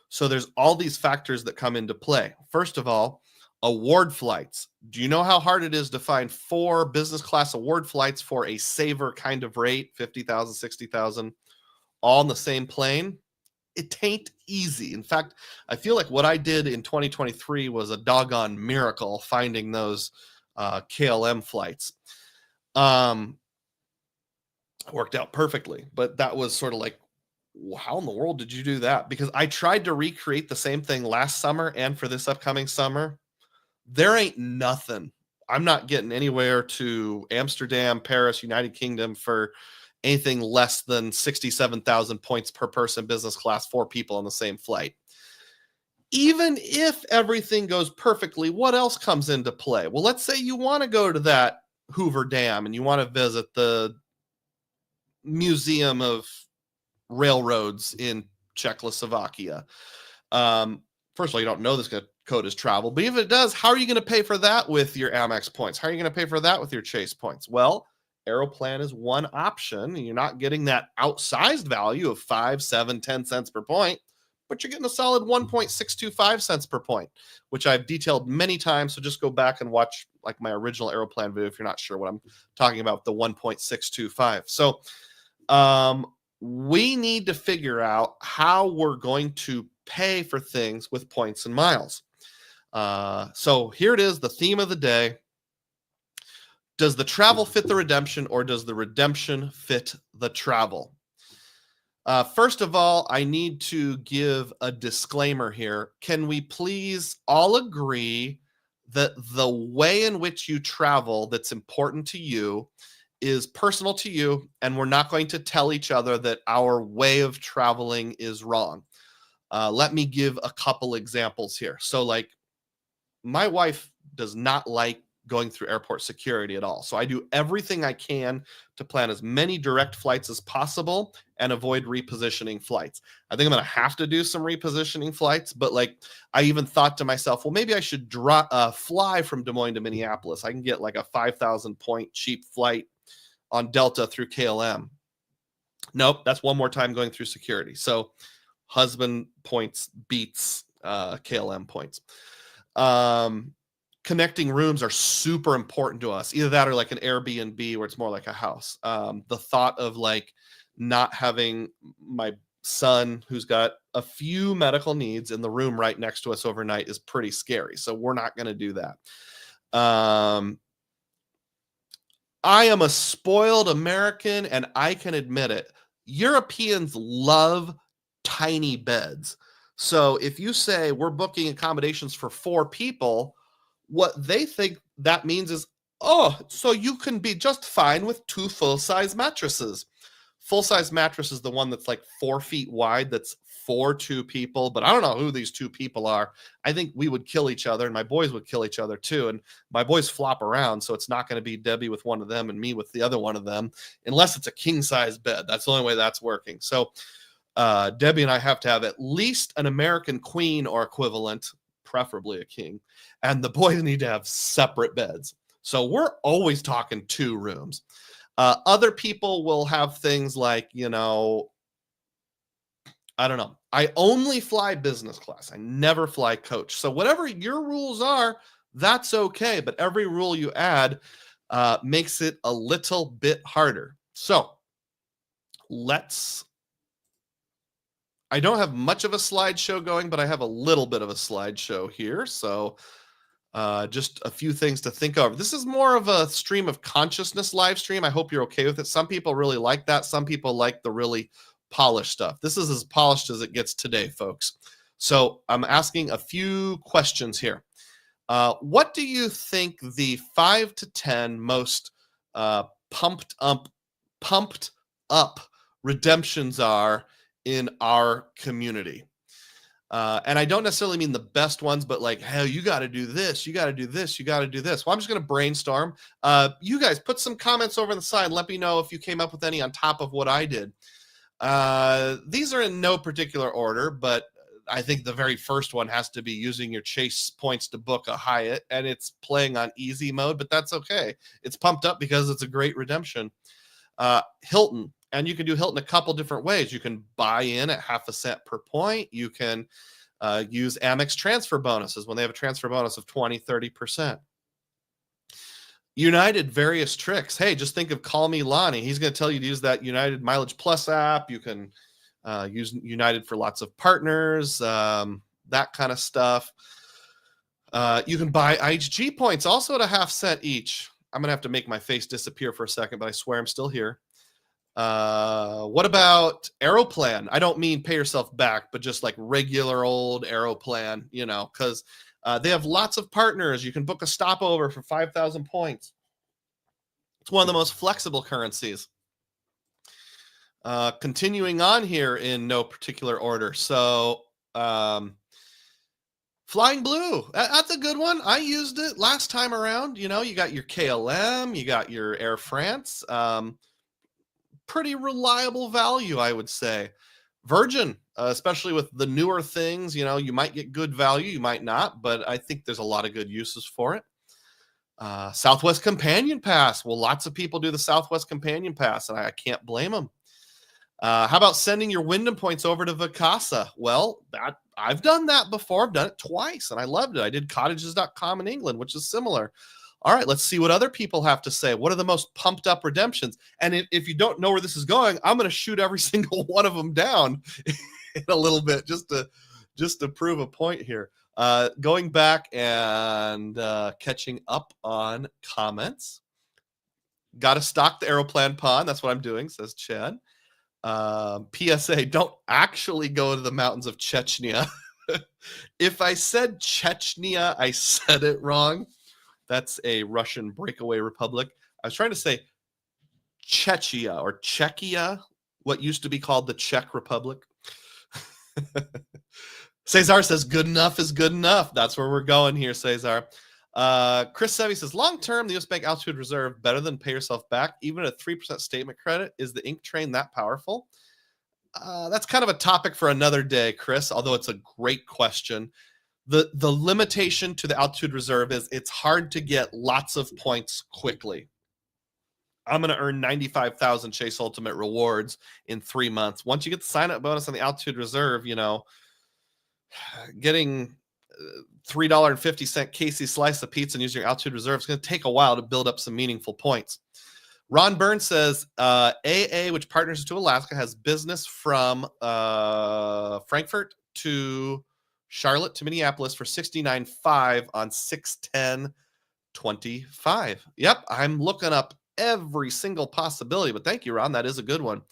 So there's all these factors that come into play. First of all, award flights. Do you know how hard it is to find 4 business class award flights for a saver kind of rate, 50,000, 60,000, all in the same plane? It ain't easy. In fact, I feel like what I did in 2023 was a doggone miracle finding those KLM flights. Worked out perfectly, but that was sort of like, how in the world did you do that? Because I tried to recreate the same thing last summer and for this upcoming summer. There ain't nothing. I'm not getting anywhere to Amsterdam, Paris, United Kingdom for anything less than 67,000 points per person, business class, 4 people on the same flight. Even if everything goes perfectly, what else comes into play? Well, let's say you want to go to that Hoover Dam and you want to visit the Museum of Railroads in Czechoslovakia. First of all, you don't know this code is travel, but if it does, how are you going to pay for that with your Amex points? How are you going to pay for that with your Chase points? Well, Aeroplan is one option, and you're not getting that outsized value of 5, 7, 10 cents per point, but you're getting a solid 1.625 cents per point, which I've detailed many times. So just go back and watch like my original Aeroplan video if you're not sure what I'm talking about, the 1.625. So we need to figure out how we're going to pay for things with points and miles. So here it is, the theme of the day. Does the travel fit the redemption, or does the redemption fit the travel? First of all, I need to give a disclaimer here. Can we please all agree that the way in which you travel that's important to you is personal to you, and we're not going to tell each other that our way of traveling is wrong? Let me give a couple examples here. So like, my wife does not like going through airport security at all. So I do everything I can to plan as many direct flights as possible and avoid repositioning flights. I think I'm going to have to do some repositioning flights, but like, I even thought to myself, well, maybe I should fly from Des Moines to Minneapolis. I can get like a 5,000 point cheap flight on Delta through KLM. Nope, that's one more time going through security. So husband points beats KLM points. Connecting rooms are super important to us. Either that or like an Airbnb where it's more like a house. The thought of like not having my son, who's got a few medical needs, in the room right next to us overnight is pretty scary. So we're not going to do that. I am a spoiled American, and I can admit it. Europeans love tiny beds. So if you say we're booking accommodations for 4 people, what they think that means is, oh, so you can be just fine with 2 full-size mattresses. Full-size mattress is the one that's like 4 feet wide, that's for 2 people, but I don't know who these 2 people are. I think we would kill each other, and my boys would kill each other too, and my boys flop around, so it's not going to be Debbie with one of them and me with the other one of them, unless it's a king-size bed. That's the only way that's working. So Debbie and I have to have at least an American queen or equivalent, preferably a king, and the boys need to have separate beds. So we're always talking 2 rooms. Other people will have things like, you know, I don't know. I only fly business class. I never fly coach. So whatever your rules are, that's okay. But every rule you add makes it a little bit harder. So I don't have much of a slideshow going, but I have a little bit of a slideshow here. So just a few things to think of. This is more of a stream of consciousness live stream. I hope you're okay with it. Some people really like that. Some people like the really polished stuff. This is as polished as it gets today, folks. So I'm asking a few questions here. What do you think the 5 to 10 most pumped up redemptions are in our community? And I don't necessarily mean the best ones, but like, hey, you got to do this, you got to do this, you got to do this. Well, I'm just going to brainstorm. You guys put some comments over on the side. Let me know if you came up with any on top of what I did. These are in no particular order, but I think the very first one has to be using your chase points to book a Hyatt, and it's playing on easy mode, but that's okay. It's pumped up because it's a great redemption. Hilton, and you can do Hilton a couple different ways. You can buy in at 0.5 cent per point. You can use Amex transfer bonuses when they have a transfer bonus of 20, 30%. United, various tricks. Hey, just think of Call Me Lonnie. He's going to tell you to use that United Mileage Plus app. You can use United for lots of partners, that kind of stuff. You can buy IHG points also at 0.5 cent each. I'm going to have to make my face disappear for a second, but I swear I'm still here. What about Aeroplan? I don't mean pay yourself back, but just like regular old Aeroplan, because they have lots of partners. You can book a stopover for 5,000 points. It's one of the most flexible currencies. Continuing on here in no particular order. So, Flying Blue, that's a good one. I used it last time around. You got your KLM, you got your Air France. Pretty reliable value, I would say. Virgin, especially with the newer things, you might get good value, you might not, but I think there's a lot of good uses for it. Southwest Companion Pass. Well, lots of people do the Southwest Companion Pass, and I can't blame them. How about sending your Wyndham points over to Vacasa? Well, I've done that before. I've done it twice, and I loved it. I did cottages.com in England, which is similar. All right, let's see what other people have to say. What are the most pumped up redemptions? And if you don't know where this is going, I'm going to shoot every single one of them down in a little bit just to prove a point here. Going back and catching up on comments. Got to stock the Aeroplan pond. That's what I'm doing, says Chad. PSA, don't actually go to the mountains of Chechnya. If I said Chechnya, I said it wrong. That's a Russian breakaway republic. I was trying to say Czechia or Czechia, what used to be called the Czech Republic. Cesar says, good enough is good enough. That's where we're going here, Cesar. Chris Sevy says, long-term, the U.S. Bank Altitude Reserve, better than pay yourself back. Even at a 3% statement credit, is the ink train that powerful? That's kind of a topic for another day, Chris, although it's a great question. The limitation to the Altitude Reserve is it's hard to get lots of points quickly. I'm going to earn 95,000 Chase Ultimate rewards in 3 months. Once you get the sign-up bonus on the Altitude Reserve, getting $3.50 Casey slice of pizza and using your Altitude Reserve is going to take a while to build up some meaningful points. Ron Burns says, AA, which partners to Alaska, has business from Frankfurt to Charlotte to Minneapolis for $69.5 on 6/10/25. Yep, I'm looking up every single possibility, but thank you, Ron. That is a good one.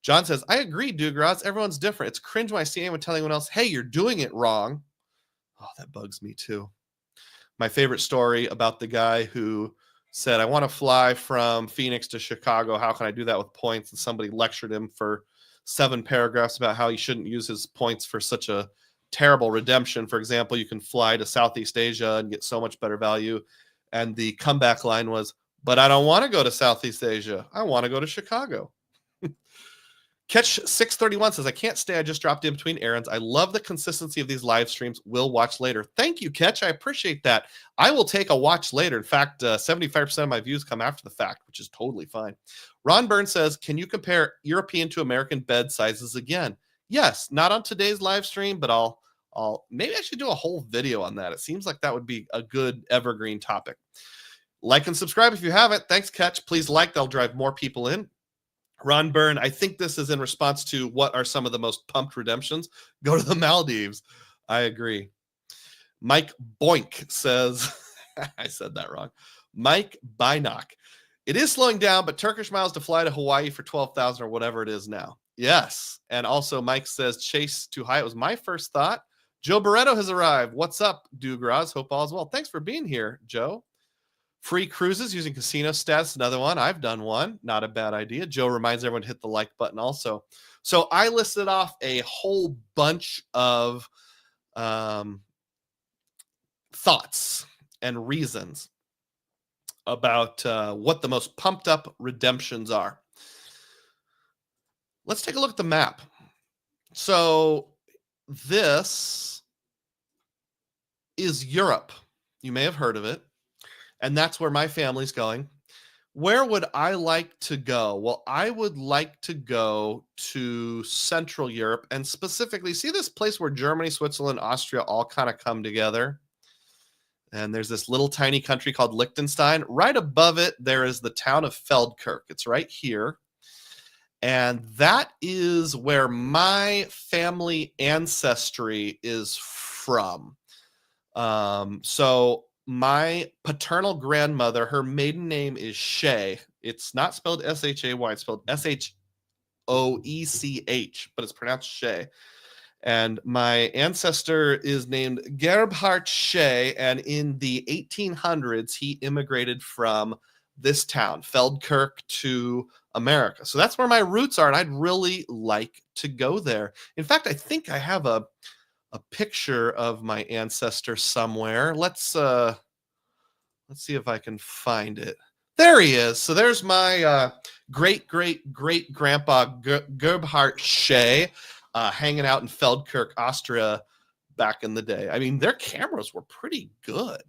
John says, I agree, Dugroz. Everyone's different. It's cringe when I see anyone telling anyone else, hey, you're doing it wrong. Oh, that bugs me too. My favorite story about the guy who said, I want to fly from Phoenix to Chicago. How can I do that with points? And somebody lectured him for 7 paragraphs about how he shouldn't use his points for such a terrible redemption. For example, you can fly to Southeast Asia and get so much better value. And the comeback line was, but I don't want to go to Southeast Asia. I want to go to Chicago. Catch 631 says, I can't stay. I just dropped in between errands. I love the consistency of these live streams. Will watch later. Thank you, Catch. I appreciate that. I will take a watch later. In fact, 75% of my views come after the fact, which is totally fine. Ron Burns says, can you compare European to American bed sizes again? Yes, not on today's live stream, but I'll maybe I should do a whole video on that. It seems like that would be a good evergreen topic. Like and subscribe if you haven't. Thanks, Catch. Please like. That'll drive more people in. Ron Byrne, I think this is in response to what are some of the most pumped redemptions. Go to the Maldives. I agree. Mike Boink says, I said that wrong. Mike Bynock. It is slowing down, but Turkish miles to fly to Hawaii for 12,000 or whatever it is now. Yes. And also Mike says Chase too high. It was my first thought. Joe Barreto has arrived. What's up, Dugroz? Hope all is well. Thanks for being here, Joe. Free cruises using casino stats, another one. I've done one. Not a bad idea. Joe reminds everyone to hit the like button also. So I listed off a whole bunch of thoughts and reasons about what the most pumped up redemptions are. Let's take a look at the map. So this is Europe. You may have heard of it. And that's where my family's going. Where would I like to go? Well, I would like to go to Central Europe, and specifically, see this place where Germany, Switzerland, Austria all kind of come together? And there's this little tiny country called Liechtenstein. Right above it, there is the town of Feldkirch. It's right here. And that is where my family ancestry is from. So my paternal grandmother, her maiden name is Shay. It's not spelled S-H-A-Y. It's spelled S-H-O-E-C-H, but it's pronounced Shay. And my ancestor is named Gerhard Shay, and in the 1800s, he immigrated from this town, Feldkirch, to America. So that's where my roots are, and I'd really like to go there. In fact, I think I have a picture of my ancestor somewhere. Let's see if I can find it. There he is. So there's my great grandpa Gerhard Shay hanging out in Feldkirch, Austria back in the day. I mean, their cameras were pretty good.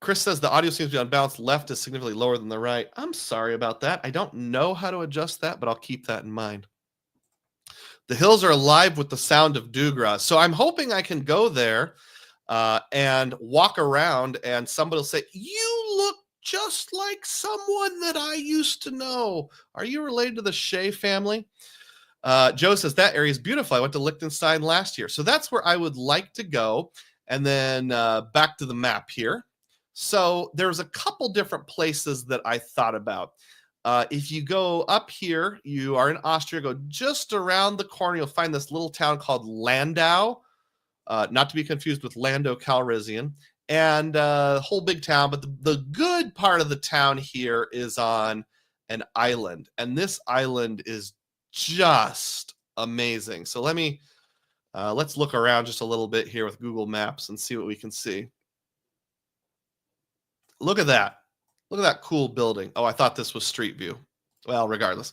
Chris says the audio seems to be unbalanced. Left is significantly lower than the right. I'm sorry about that. I don't know how to adjust that, but I'll keep that in mind. The hills are alive with the sound of Dugroz. So I'm hoping I can go there and walk around, and somebody will say, "You look just like someone that I used to know. Are you related to the Shea family?" Joe says, that area is beautiful. I went to Liechtenstein last year. So that's where I would like to go. And then back to the map here. So there's a couple different places that I thought about. If you go up here, you are in Austria, go just around the corner, you'll find this little town called Landau, not to be confused with Lando Calrissian, and a whole big town. But the good part of the town here is on an island, and this island is just amazing. So let's look around just a little bit here with Google Maps and see what we can see. Look at that. Look at that cool building. Oh, I thought this was Street View. Well, regardless,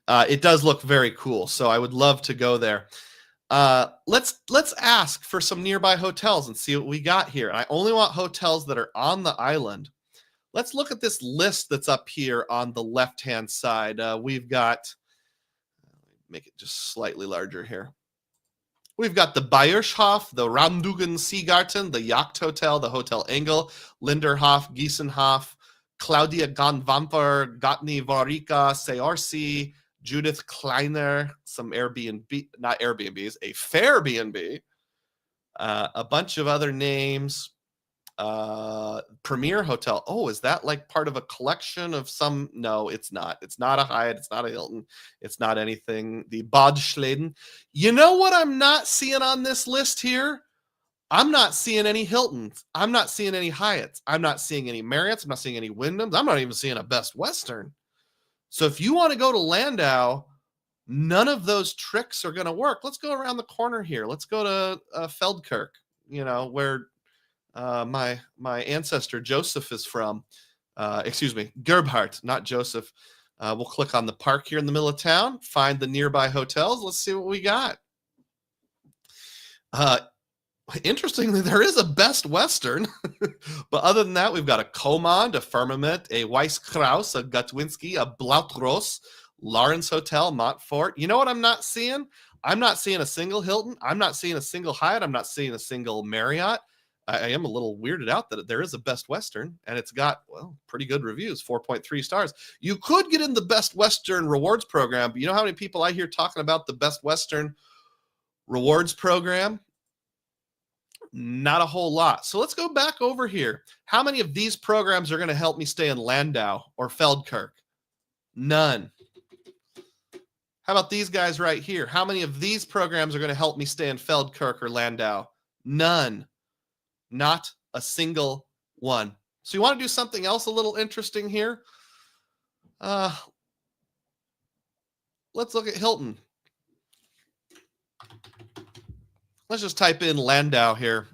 it does look very cool. So I would love to go there. Let's ask for some nearby hotels and see what we got here. And I only want hotels that are on the island. Let's look at this list that's up here on the left-hand side. We've got, make it just slightly larger here. We've got the Bayerschhof, the Ramdugen Seagarten, the Yacht Hotel, the Hotel Engel, Linderhof, Giesenhof, Claudia Ganvamper, Gottny Varika, Seorsi, Judith Kleiner, some Airbnb, not Airbnbs, a Fairbnb, a bunch of other names, Premier Hotel. Oh, is that like part of a collection of some? No, it's not. It's not a Hyatt. It's not a Hilton. It's not anything. The Bad Schleden. You know what I'm not seeing on this list here? I'm not seeing any Hiltons. I'm not seeing any Hyatts. I'm not seeing any Marriotts. I'm not seeing any Wyndhams. I'm not even seeing a Best Western. So if you want to go to Landau, none of those tricks are going to work. Let's go around the corner here. Let's go to Feldkirch, where my ancestor Joseph is from. Excuse me, Gerhard, not Joseph. We'll click on the park here in the middle of town, find the nearby hotels. Let's see what we got. Interestingly, there is a Best Western, but other than that, we've got a Command, a Firmament, a Weiss Kraus, a Gutwinski, a Blautross, Lawrence Hotel, Montfort. You know what I'm not seeing? I'm not seeing a single Hilton. I'm not seeing a single Hyatt. I'm not seeing a single Marriott. I am a little weirded out that there is a Best Western, and it's got, well, pretty good reviews, 4.3 stars. You could get in the Best Western rewards program, but you know how many people I hear talking about the Best Western rewards program? Not a whole lot. So let's go back over here. How many of these programs are going to help me stay in Landau or Feldkirch? None. How about these guys right here? How many of these programs are going to help me stay in Feldkirch or Landau? None. Not a single one. So you want to do something else a little interesting here? Let's look at Hilton. Let's just type in Landau here,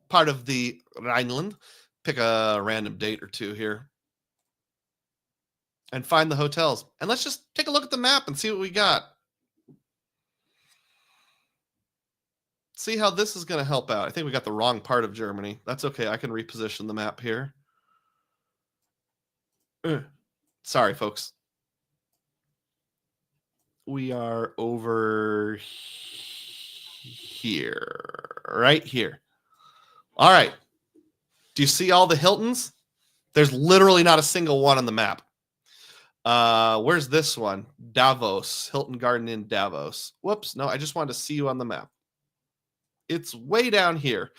part of the Rhineland. Pick a random date or two here and find the hotels. And let's just take a look at the map and see what we got. See how this is going to help out. I think we got the wrong part of Germany. That's okay. I can reposition the map here. Sorry, folks. We are over here, right here. All right. Do you see all the Hiltons? There's literally not a single one on the map. Where's this one? Davos, Hilton Garden Inn, Davos. Whoops. No, I just wanted to see you on the map. It's way down here.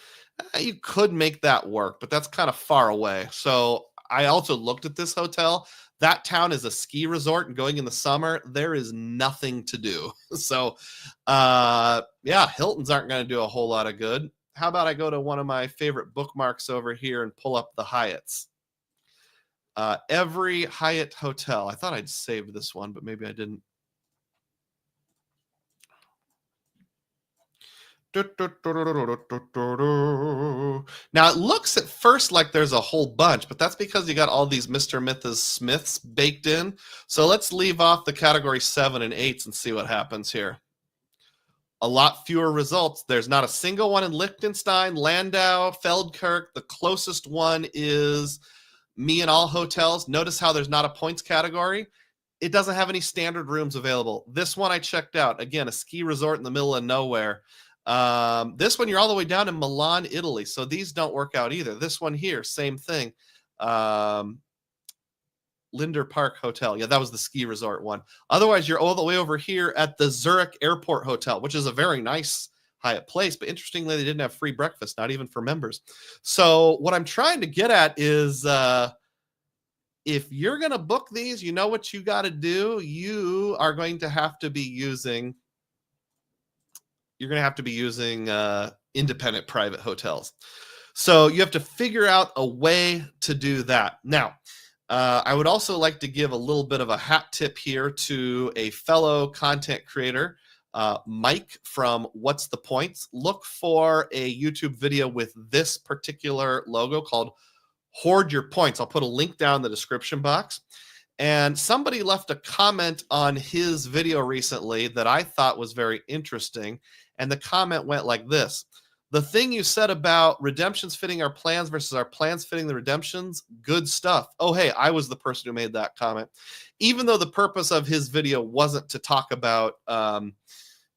You could make that work, but that's kind of far away. So I also looked at this hotel. That town is a ski resort, and going in the summer, there is nothing to do. So, yeah, Hiltons aren't going to do a whole lot of good. How about I go to one of my favorite bookmarks over here and pull up the Hyatts? Every Hyatt hotel. I thought I'd saved this one, but maybe I didn't. Now it looks at first like there's a whole bunch, but that's because you got all these Mr. Mrs. Smiths baked in. So let's leave off the category 7 and 8s and see what happens here. A lot fewer results. There's not a single one in Liechtenstein, Landau, Feldkirch. The closest one is Me and All Hotels. Notice how there's not a points category. It doesn't have any standard rooms available. This one I checked out. Again, a ski resort in the middle of nowhere. This one, you're all the way down in Milan, Italy. So these don't work out either. This one here, same thing. Linder Park Hotel. Yeah, that was the ski resort one. Otherwise, you're all the way over here at the Zurich Airport Hotel, which is a very nice Hyatt place. But interestingly, they didn't have free breakfast, not even for members. So what I'm trying to get at is if you're going to book these, you know what you got to do. You are going to have to be using independent private hotels. So you have to figure out a way to do that. Now, I would also like to give a little bit of a hat tip here to a fellow content creator, Mike from What's the Points. Look for a YouTube video with this particular logo called Hoard Your Points. I'll put a link down in the description box. And somebody left a comment on his video recently that I thought was very interesting. And the comment went like this: the thing you said about redemptions fitting our plans versus our plans fitting the redemptions, good stuff. Oh, hey, I was the person who made that comment. Even though the purpose of his video wasn't to talk about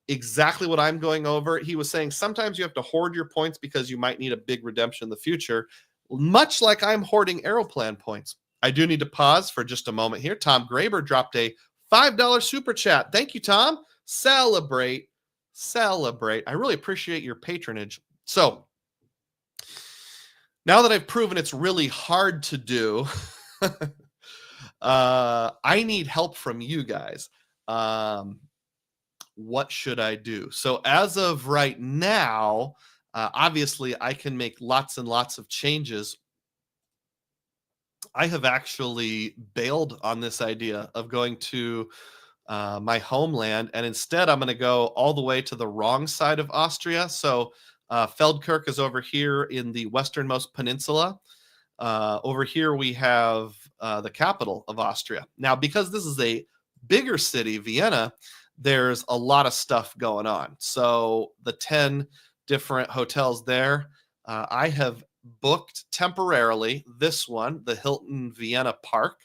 exactly what I'm going over, he was saying sometimes you have to hoard your points because you might need a big redemption in the future, much like I'm hoarding Aeroplan points. I do need to pause for just a moment here. Tom Graber dropped a $5 super chat. Thank you, Tom. Celebrate. I really appreciate your patronage. So now that I've proven it's really hard to do, I need help from you guys. What should I do? So as of right now, obviously I can make lots and lots of changes. I have actually bailed on this idea of going to my homeland, and instead I'm going to go all the way to the wrong side of Austria. So Feldkirch is over here in the westernmost peninsula. Over here we have the capital of Austria. Now, because this is a bigger city, Vienna, there's a lot of stuff going on. So the 10 different hotels there, I have booked temporarily this one, the Hilton Vienna Park,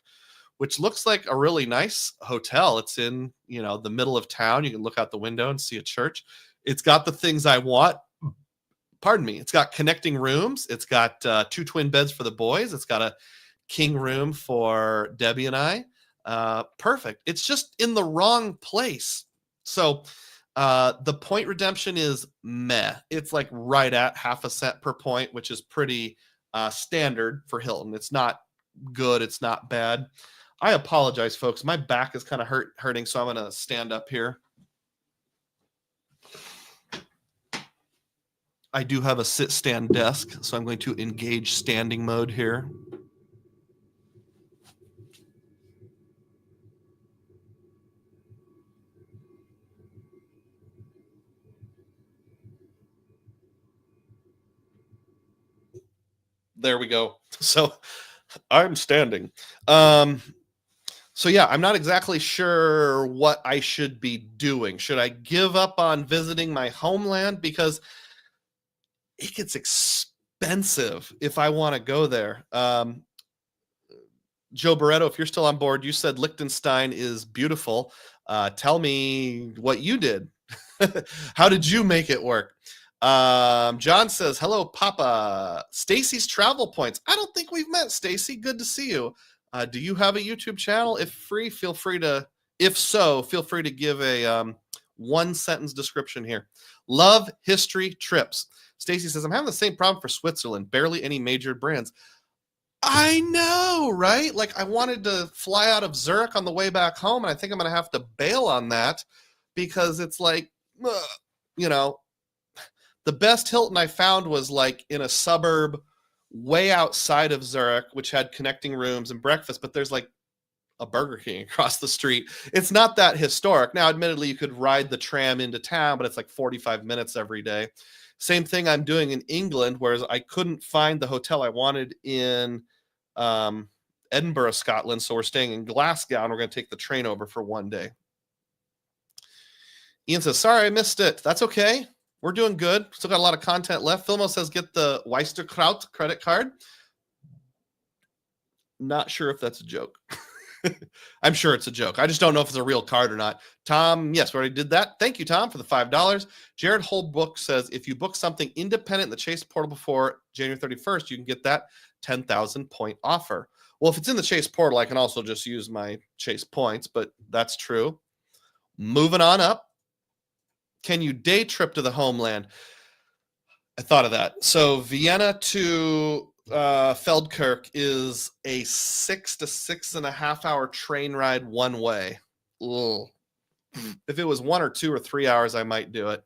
which looks like a really nice hotel. It's in, the middle of town. You can look out the window and see a church. It's got the things I want. Pardon me. It's got connecting rooms. It's got 2 twin beds for the boys. It's got a king room for Debbie and I. Perfect. It's just in the wrong place. So the point redemption is meh. It's like right at half a cent per point, which is pretty standard for Hilton. It's not good. It's not bad. I apologize, folks. My back is kind of hurting, so I'm going to stand up here. I do have a sit-stand desk, so I'm going to engage standing mode here. There we go. So I'm standing. So yeah, I'm not exactly sure what I should be doing. Should I give up on visiting my homeland? Because it gets expensive if I want to go there. Joe Barreto, if you're still on board, you said Liechtenstein is beautiful. Tell me what you did. How did you make it work? John says, hello, Papa. Stacy's Travel Points. I don't think we've met, Stacy. Good to see you. Do you have a YouTube channel? If free, feel free to, if so, feel free to give a one sentence description here. Love history trips. Stacy says, I'm having the same problem for Switzerland. Barely any major brands. I know, right? Like I wanted to fly out of Zurich on the way back home, and I think I'm going to have to bail on that because it's like, you know, the best Hilton I found was like in a suburb way outside of Zurich, which had connecting rooms and breakfast, but there's like a Burger King across the street. It's not that historic. Now, admittedly, you could ride the tram into town, but it's like 45 minutes every day. Same thing I'm doing in England, whereas I couldn't find the hotel I wanted in Edinburgh, Scotland. So we're staying in Glasgow and we're going to take the train over for one day. Ian says, sorry, I missed it. That's okay. We're doing good. Still got a lot of content left. Filmo says, get the Weisterkraut credit card. Not sure if that's a joke. I'm sure it's a joke. I just don't know if it's a real card or not. Tom, yes, we already did that. Thank you, Tom, for the $5. Jared Holbook says, if you book something independent in the Chase portal before January 31st, you can get that 10,000 point offer. Well, if it's in the Chase portal, I can also just use my Chase points, but that's true. Moving on up. Can you day trip to the homeland? I thought of that. So Vienna to Feldkirch is a 6 to 6.5 hour train ride one way. Ugh. If it was 1 or 2 or 3 hours, I might do it.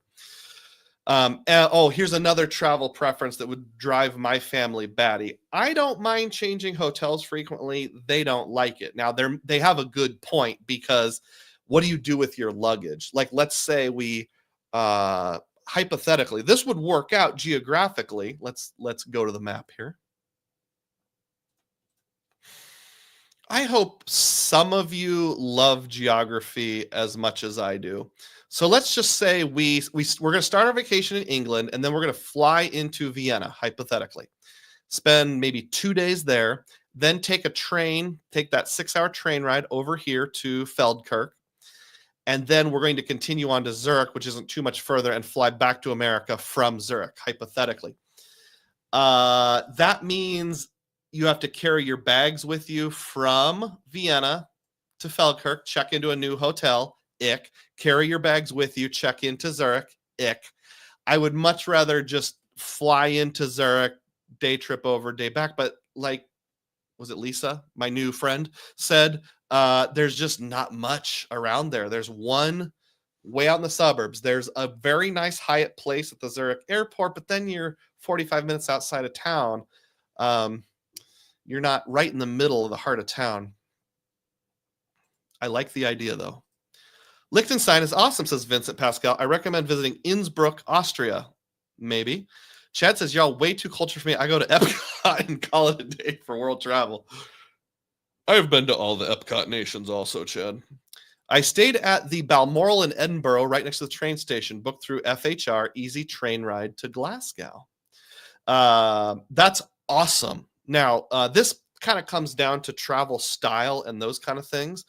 Here's another travel preference that would drive my family batty. I don't mind changing hotels frequently. They don't like it. Now they have a good point, because what do you do with your luggage? Like, let's say we hypothetically, this would work out geographically. Let's go to the map here. I hope some of you love geography as much as I do. So let's just say we're going to start our vacation in England, and then we're going to fly into Vienna, hypothetically. Spend maybe 2 days there, then take that 6-hour train ride over here to Feldkirch. And then we're going to continue on to Zurich, which isn't too much further, and fly back to America from Zurich, hypothetically. That means you have to carry your bags with you from Vienna to Feldkirch, check into a new hotel, ick. Carry your bags with you, check into Zurich, ick. I would much rather just fly into Zurich, day trip over, day back. But like, was it Lisa, my new friend, said, there's just not much around there. There's one way out in the suburbs. There's a very nice Hyatt place at the Zurich airport, but then you're 45 minutes outside of town. You're not right in the middle of the heart of town. I like the idea, though. Liechtenstein is awesome, says Vincent Pascal. I recommend visiting Innsbruck, Austria. Maybe. Chad says, y'all way too cultured for me. I go to Epcot and call it a day for world travel. I've been to all the Epcot nations also, Chad. I stayed at the Balmoral in Edinburgh, right next to the train station, booked through FHR, easy train ride to Glasgow. That's awesome. Now, this kind of comes down to travel style and those kind of things.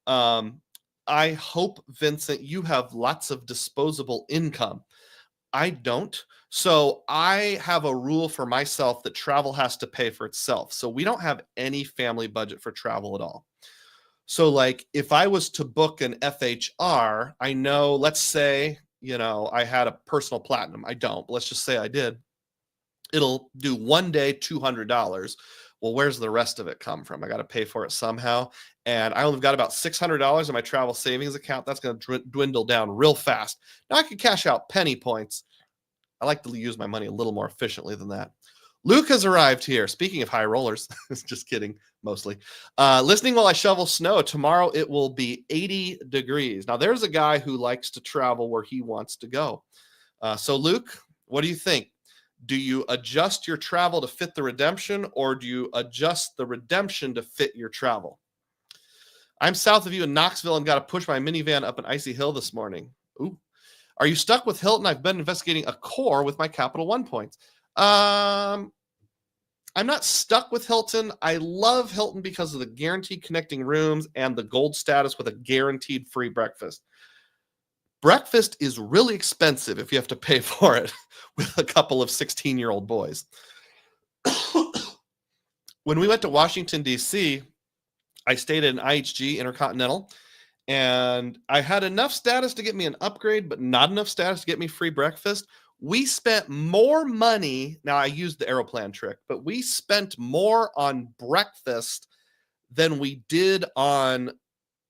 I hope, Vincent, you have lots of disposable income. I don't. So I have a rule for myself that travel has to pay for itself. So we don't have any family budget for travel at all. So like if I was to book an FHR, I know, let's say, I had a personal platinum. I don't, but let's just say I did. It'll do 1 day, $200. Well, where's the rest of it come from? I got to pay for it somehow. And I only got about $600 in my travel savings account. That's going to dwindle down real fast. Now I can cash out penny points. I like to use my money a little more efficiently than that. Luke has arrived here. Speaking of high rollers, just kidding, mostly. Listening while I shovel snow. Tomorrow it will be 80 degrees. Now there's a guy who likes to travel where he wants to go. So Luke, what do you think? Do you adjust your travel to fit the redemption, or do you adjust the redemption to fit your travel? I'm south of you in Knoxville and got to push my minivan up an icy hill this morning. Ooh. Are you stuck with Hilton? I've been investigating a core with my Capital One points. I'm not stuck with Hilton. I love Hilton because of the guaranteed connecting rooms and the gold status with a guaranteed free breakfast. Breakfast is really expensive if you have to pay for it with a couple of 16-year-old boys. When we went to Washington, D.C., I stayed at an IHG Intercontinental, and I had enough status to get me an upgrade, but not enough status to get me free breakfast. We spent more money. Now, I used the Aeroplan trick, but we spent more on breakfast than we did on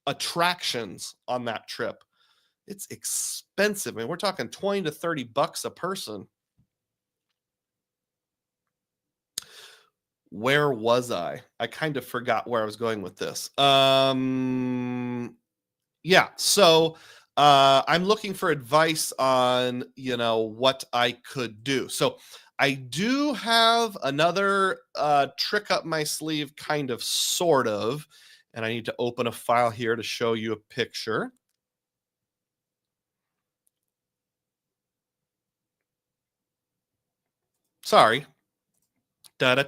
attractions on that trip. It's expensive. I mean, we're talking $20 to $30 a person. Where was I? I kind of forgot where I was going with this. Yeah, so I'm looking for advice on, what I could do. So I do have another trick up my sleeve, kind of, sort of, and I need to open a file here to show you a picture. Sorry. All right,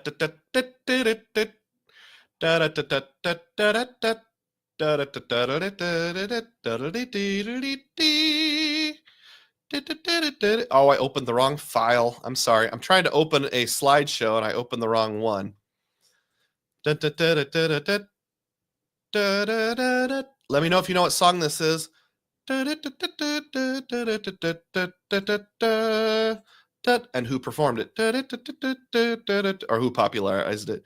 oh, I opened the wrong file. I'm sorry. I'm trying to open a slideshow and I opened the wrong one. Let me know if you know what song this is. And who performed it, or who popularized it.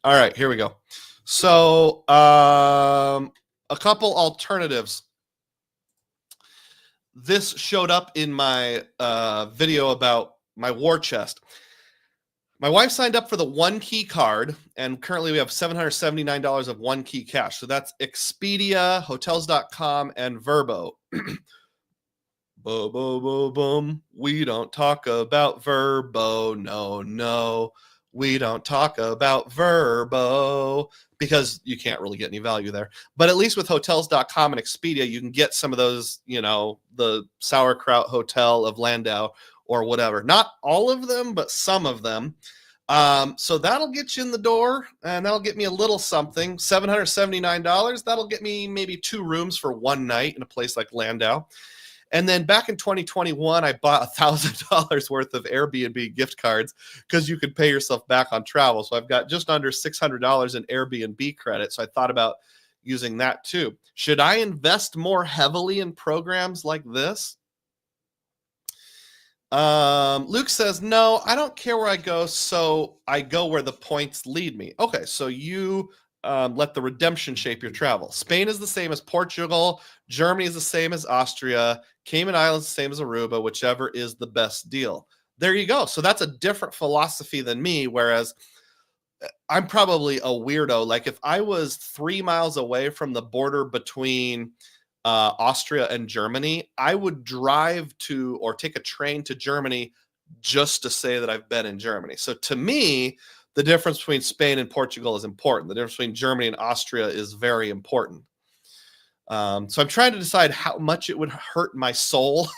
All right, here we go. So a couple alternatives. This showed up in my video about my war chest. My wife signed up for the One Key card, and currently we have $779 of One Key cash. So that's Expedia, Hotels.com, and Vrbo. Boom. We don't talk about Vrbo. No. We don't talk about Vrbo because you can't really get any value there. But at least with Hotels.com and Expedia, you can get some of those, the Sauerkraut Hotel of Landau or whatever. Not all of them, but some of them. So that'll get you in the door, and that'll get me a little something. $779. That'll get me maybe 2 rooms for one night in a place like Landau. And then back in 2021, I bought $1,000 worth of Airbnb gift cards because you could pay yourself back on travel. So I've got just under $600 in Airbnb credit. So I thought about using that too. Should I invest more heavily in programs like this? Luke says, no, I don't care where I go, so I go where the points lead me. Okay, so you let the redemption shape your travel. Spain is the same as Portugal. Germany is the same as Austria. Cayman Islands the same as Aruba, whichever is the best deal. There you go. So that's a different philosophy than me, whereas I'm probably a weirdo. Like if I was 3 miles away from the border between Austria and Germany, I would drive to or take a train to Germany just to say that I've been in Germany. So to me, the difference between Spain and Portugal is important. The difference between Germany and Austria is very important. So I'm trying to decide how much it would hurt my soul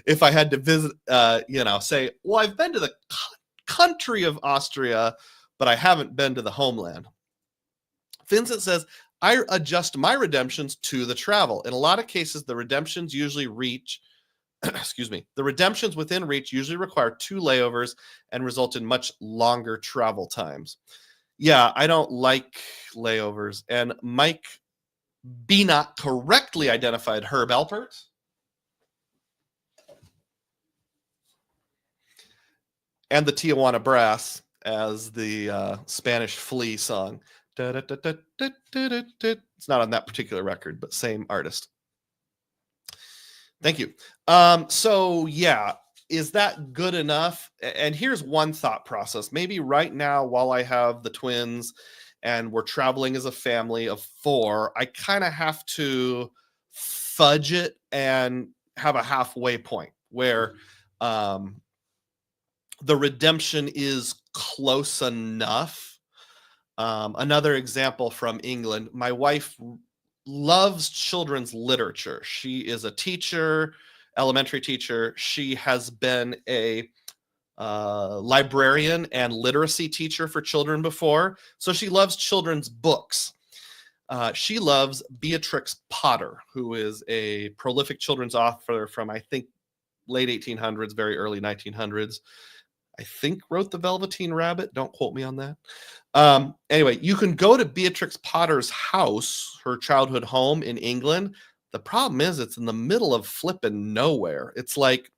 if I had to visit, say, well, I've been to the country of Austria, but I haven't been to the homeland. Vincent says, I adjust my redemptions to the travel. In a lot of cases, the redemptions usually reach, the redemptions within reach usually require 2 layovers and result in much longer travel times. Yeah, I don't like layovers. And Mike Beanot correctly identified Herb Alpert. and the Tijuana Brass as the Spanish Flea song. It's not on that particular record, but same artist. Thank you. So yeah, is that good enough? And here's one thought process. Maybe right now, while I have the twins and we're traveling as a family of 4, I kind of have to fudge it and have a halfway point where the redemption is close enough. Another example from England, my wife loves children's literature. She is a teacher, elementary teacher. She has been a librarian and literacy teacher for children before. So she loves children's books. She loves Beatrix Potter, who is a prolific children's author from, I think, late 1800s, very early 1900s. I think wrote The Velveteen Rabbit. Don't quote me on that. Anyway, you can go to Beatrix Potter's house, her childhood home in England. The problem is it's in the middle of flipping nowhere. It's like,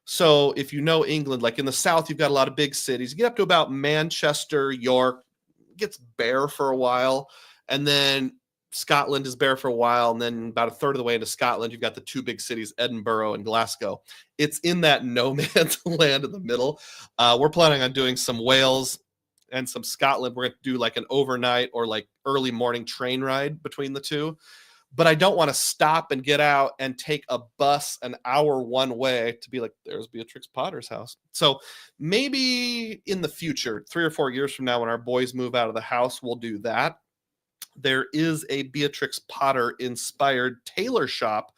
so if you know England, like in the South, you've got a lot of big cities. You get up to about Manchester, York, it gets bare for a while. And then Scotland is bare for a while. And then about a third of the way into Scotland, you've got the 2 big cities, Edinburgh and Glasgow. It's in that no man's land in the middle. We're planning on doing some Wales and some Scotland. We're going to do like an overnight or like early morning train ride between the 2. But I don't want to stop and get out and take a bus an hour one way to be like, there's Beatrix Potter's house. So maybe in the future, 3 or 4 years from now, when our boys move out of the house, we'll do that. There is a Beatrix Potter inspired tailor shop.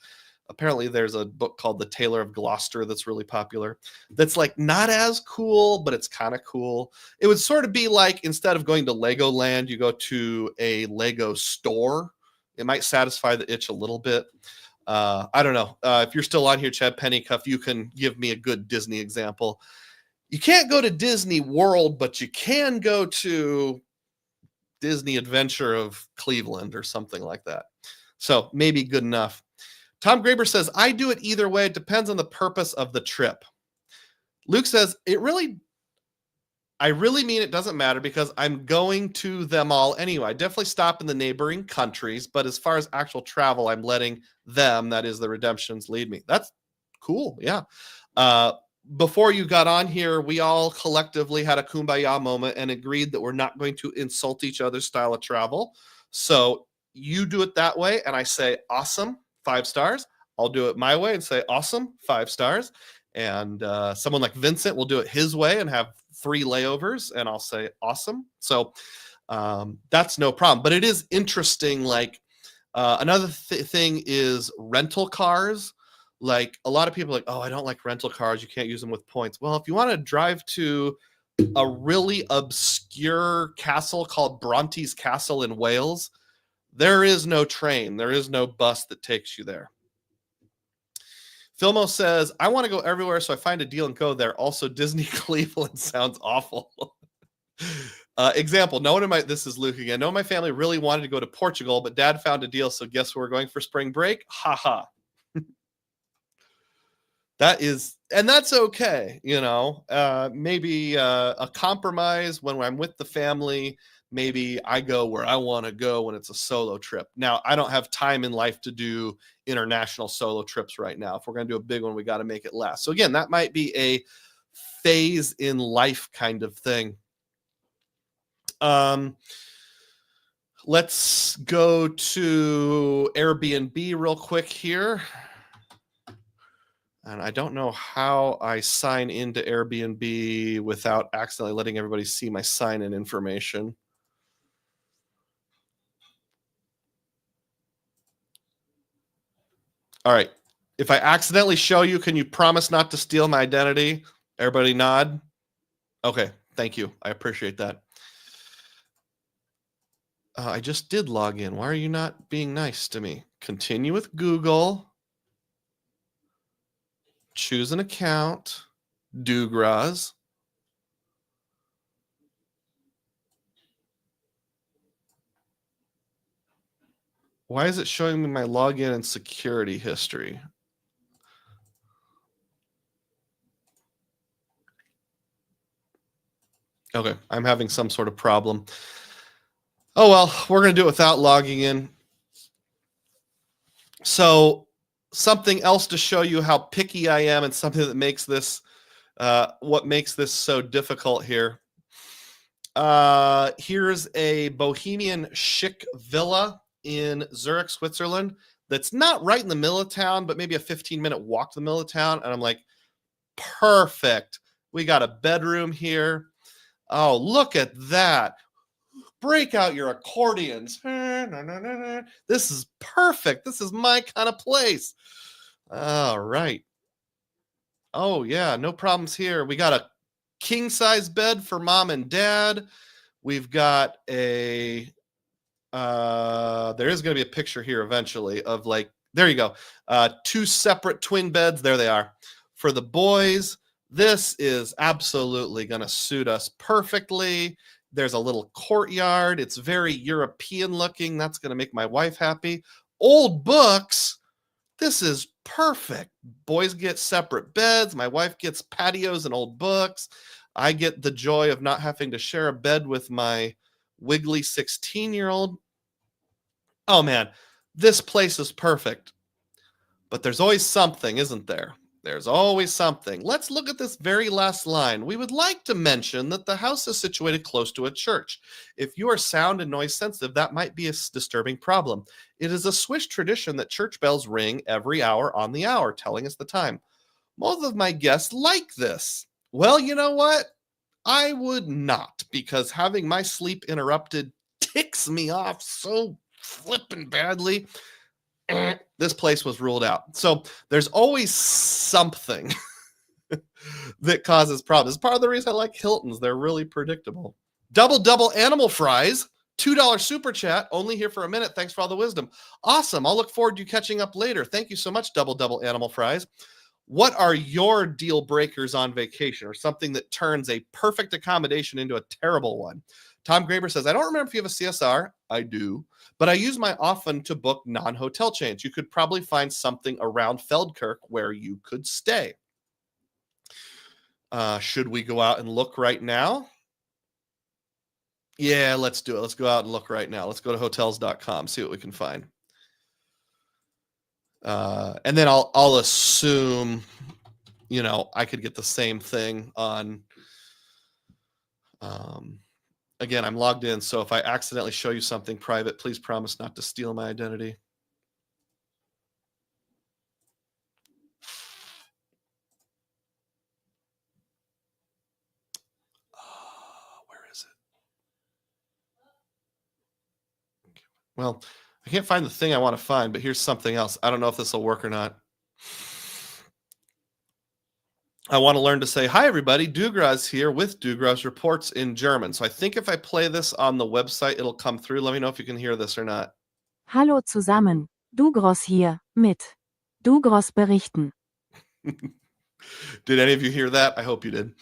Apparently there's a book called The Tailor of Gloucester that's really popular. That's like not as cool, but it's kind of cool. It would sort of be like, instead of going to Legoland, you go to a Lego store. It might satisfy the itch a little bit. I don't know. If you're still on here, Chad Pennycuff, you can give me a good Disney example. You can't go to Disney World, but you can go to Disney Adventure of Cleveland or something like that. So maybe good enough. Tom Graber says, I do it either way. It depends on the purpose of the trip. Luke says, I really mean it doesn't matter because I'm going to them all anyway. I definitely stop in the neighboring countries, but as far as actual travel, I'm letting them, that is the redemptions, lead me. That's cool. Yeah. Before you got on here, we all collectively had a kumbaya moment and agreed that we're not going to insult each other's style of travel. So you do it that way, and I say, awesome, 5 stars. I'll do it my way and say, awesome, 5 stars. And someone like Vincent will do it his way and have 3 layovers, and I'll say, awesome. So that's no problem. But it is interesting. Like another thing is rental cars. Like a lot of people are like, oh, I don't like rental cars. You can't use them with points. Well, if you want to drive to a really obscure castle called Bronte's Castle in Wales, there is no train. There is no bus that takes you there. Filmo says, I want to go everywhere, so I find a deal and go there. Also, Disney Cleveland sounds awful. Example, this is Luke again. No one in my family really wanted to go to Portugal, but Dad found a deal, so guess where we're going for spring break? Ha ha. That's okay, you know. Maybe a compromise when I'm with the family. Maybe I go where I want to go when it's a solo trip. Now, I don't have time in life to do international solo trips right now. If we're going to do a big one, we got to make it last. So again, that might be a phase in life kind of thing. Let's go to Airbnb real quick here. And I don't know how I sign into Airbnb without accidentally letting everybody see my sign-in information. All right. If I accidentally show you, can you promise not to steal my identity? Everybody nod. Okay. Thank you. I appreciate that. I just did log in. Why are you not being nice to me? Continue with Google. Choose an account. Dugroz. Why is it showing me my login and security history? Okay, I'm having some sort of problem. Oh well, we're going to do it without logging in. So something else to show you how picky I am, and something that makes this what makes this so difficult here. Here's a bohemian chic villa in Zurich, Switzerland, that's not right in the middle of town, but maybe a 15-minute walk to the middle of town. And I'm like, perfect. We got a bedroom here. Oh, look at that. Break out your accordions. This is perfect. This is my kind of place. All right. Oh, yeah, no problems here. We got a king size bed for mom and dad. We've got a there is going to be a picture here eventually of, like, there you go. Two separate twin beds. There they are. For the boys, this is absolutely going to suit us perfectly. There's a little courtyard. It's very European looking. That's going to make my wife happy. Old books. This is perfect. Boys get separate beds. My wife gets patios and old books. I get the joy of not having to share a bed with my wiggly 16-year-old. Oh man, this place is perfect. But there's always something, isn't there? There's always something. Let's look at this very last line. We would like to mention that the house is situated close to a church. If you are sound and noise sensitive, that might be a disturbing problem. It is a Swiss tradition that church bells ring every hour on the hour, telling us the time. Most of my guests like this. Well, you know what? I would not, because having my sleep interrupted ticks me off so flippin' badly. This place was ruled out. So there's always something that causes problems. It's part of the reason I like Hilton's. They're really predictable. Double animal fries. $2 super chat. Only here for a minute. Thanks for all the wisdom. Awesome. I'll look forward to you catching up later. Thank you so much, double animal fries. What are your deal breakers on vacation, or something that turns a perfect accommodation into a terrible one? Tom Graber says, I don't remember if you have a CSR. I do, but I use mine often to book non-hotel chains. You could probably find something around Feldkirch where you could stay. Should we go out and look right now? Yeah, let's do it. Let's go out and look right now. Let's go to hotels.com, see what we can find. And then I'll assume, I could get the same thing on, again, I'm logged in. So if I accidentally show you something private, please promise not to steal my identity. Where is it? Well, I can't find the thing I want to find, but here's something else. I don't know if this will work or not. I want to learn to say, hi, everybody. Dugroz here with Dugroz Reports in German. So I think if I play this on the website, it'll come through. Let me know if you can hear this or not. Hallo zusammen, Dugroz hier, mit Dugroz berichten. Did any of you hear that? I hope you did.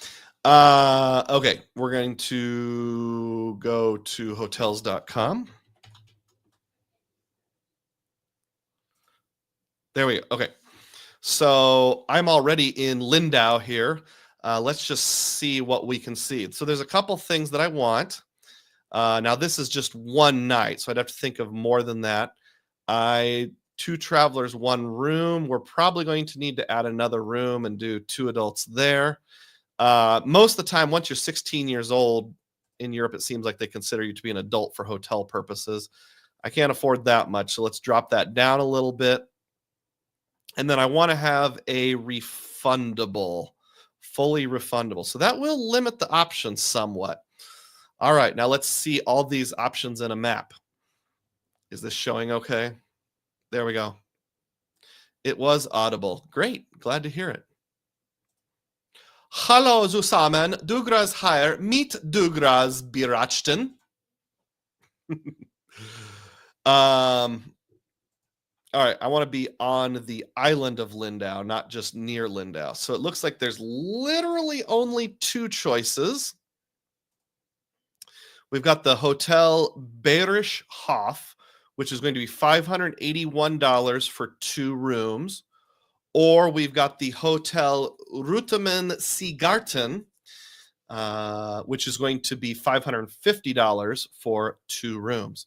Okay, we're going to go to hotels.com. There we go. Okay. So I'm already in Lindau here. Let's just see what we can see. So there's a couple things that I want. Now this is just one night, so I'd have to think of more than that. 2 travelers, 1 room. We're probably going to need to add another room and do 2 adults there. Most of the time, once you're 16 years old in Europe, it seems like they consider you to be an adult for hotel purposes. I can't afford that much, so let's drop that down a little bit. And then I want to have a refundable, fully refundable. So that will limit the options somewhat. All right, now let's see all these options in a map. Is this showing okay? There we go. It was audible. Great, glad to hear it. Hallo zusammen, Dugroz hier mit Dugroz berachten. All right, I want to be on the island of Lindau, not just near Lindau. So it looks like there's literally only 2 choices. We've got the Hotel Bayerisch Hof, which is going to be $581 for 2 rooms. Or we've got the Hotel Rutemann Seegarten, which is going to be $550 for 2 rooms.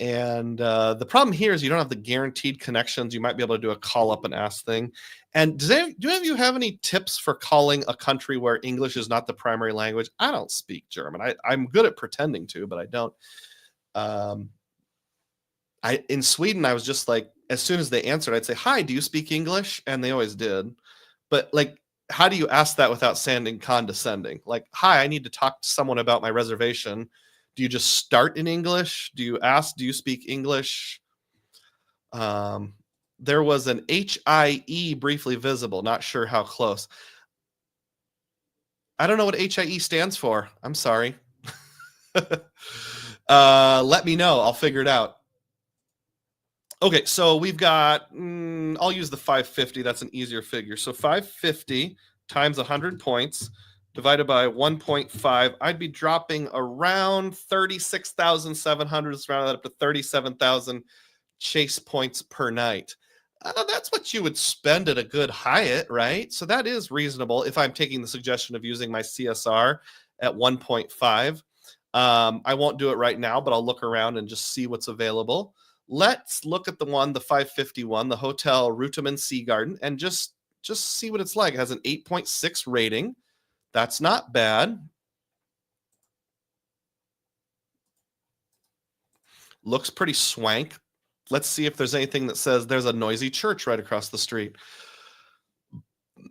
And the problem here is you don't have the guaranteed connections. You might be able to do a call up and ask thing. And do any of you have any tips for calling a country where English is not the primary language? I don't speak German. I'm good at pretending to, but I don't. In Sweden, I was just like, as soon as they answered, I'd say, "Hi, do you speak English?" And they always did. But like, how do you ask that without sounding condescending? Like, "Hi, I need to talk to someone about my reservation." Do you just start in English? Do you ask, "Do you speak English?" There was an HIE briefly visible. Not sure how close. I don't know what HIE stands for. I'm sorry. Let me know. I'll figure it out. Okay, so we've got, I'll use the 550. That's an easier figure. So 550 times 100 points divided by 1.5. I'd be dropping around 36,700. Let's round that up to 37,000 chase points per night. That's what you would spend at a good Hyatt, right? So that is reasonable if I'm taking the suggestion of using my CSR at 1.5. I won't do it right now, but I'll look around and just see what's available. Let's look at the 551, the Hotel Ruteman Sea Garden, and just see what it's like. It has an 8.6 rating. That's not bad. Looks pretty swank. Let's see if there's anything that says there's a noisy church right across the street.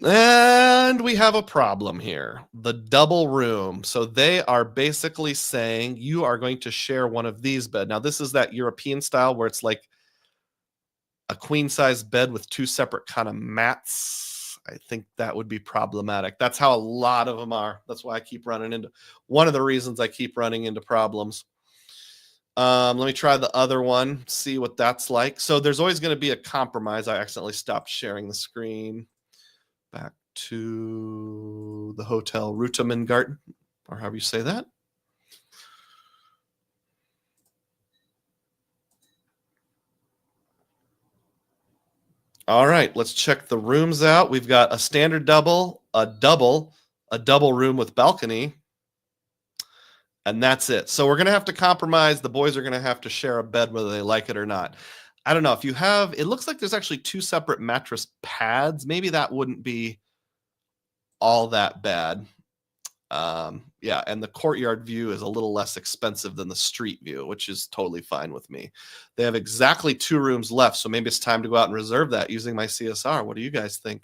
And we have a problem here. The double room. So they are basically saying you are going to share one of these beds. Now, this is that European style where it's like a queen size bed with 2 separate kind of mats. I think that would be problematic. That's how a lot of them are. That's why I keep running into one of the reasons I keep running into problems. Let me try the other one, see what that's like. So there's always going to be a compromise. I accidentally stopped sharing the screen. Back to the Hotel Ruteman Garden, or however you say that. All right, let's check the rooms out. We've got a standard double, a double room with balcony, and that's it. So we're going to have to compromise. The boys are going to have to share a bed whether they like it or not. I don't know. If you have, it looks like there's actually 2 separate mattress pads. Maybe that wouldn't be all that bad. Yeah, and the courtyard view is a little less expensive than the street view, which is totally fine with me. They have exactly 2 rooms left, so maybe it's time to go out and reserve that using my CSR. What do you guys think?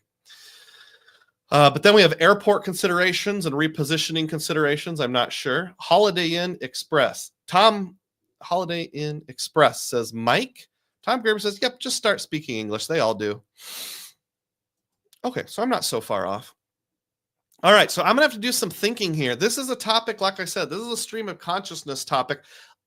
But then we have airport considerations and repositioning considerations. I'm not sure. Holiday Inn Express. Tom, Holiday Inn Express says, Mike. Tom Graber says, yep, just start speaking English. They all do. Okay, so I'm not so far off. All right, so I'm going to have to do some thinking here. This is a topic, like I said, this is a stream of consciousness topic.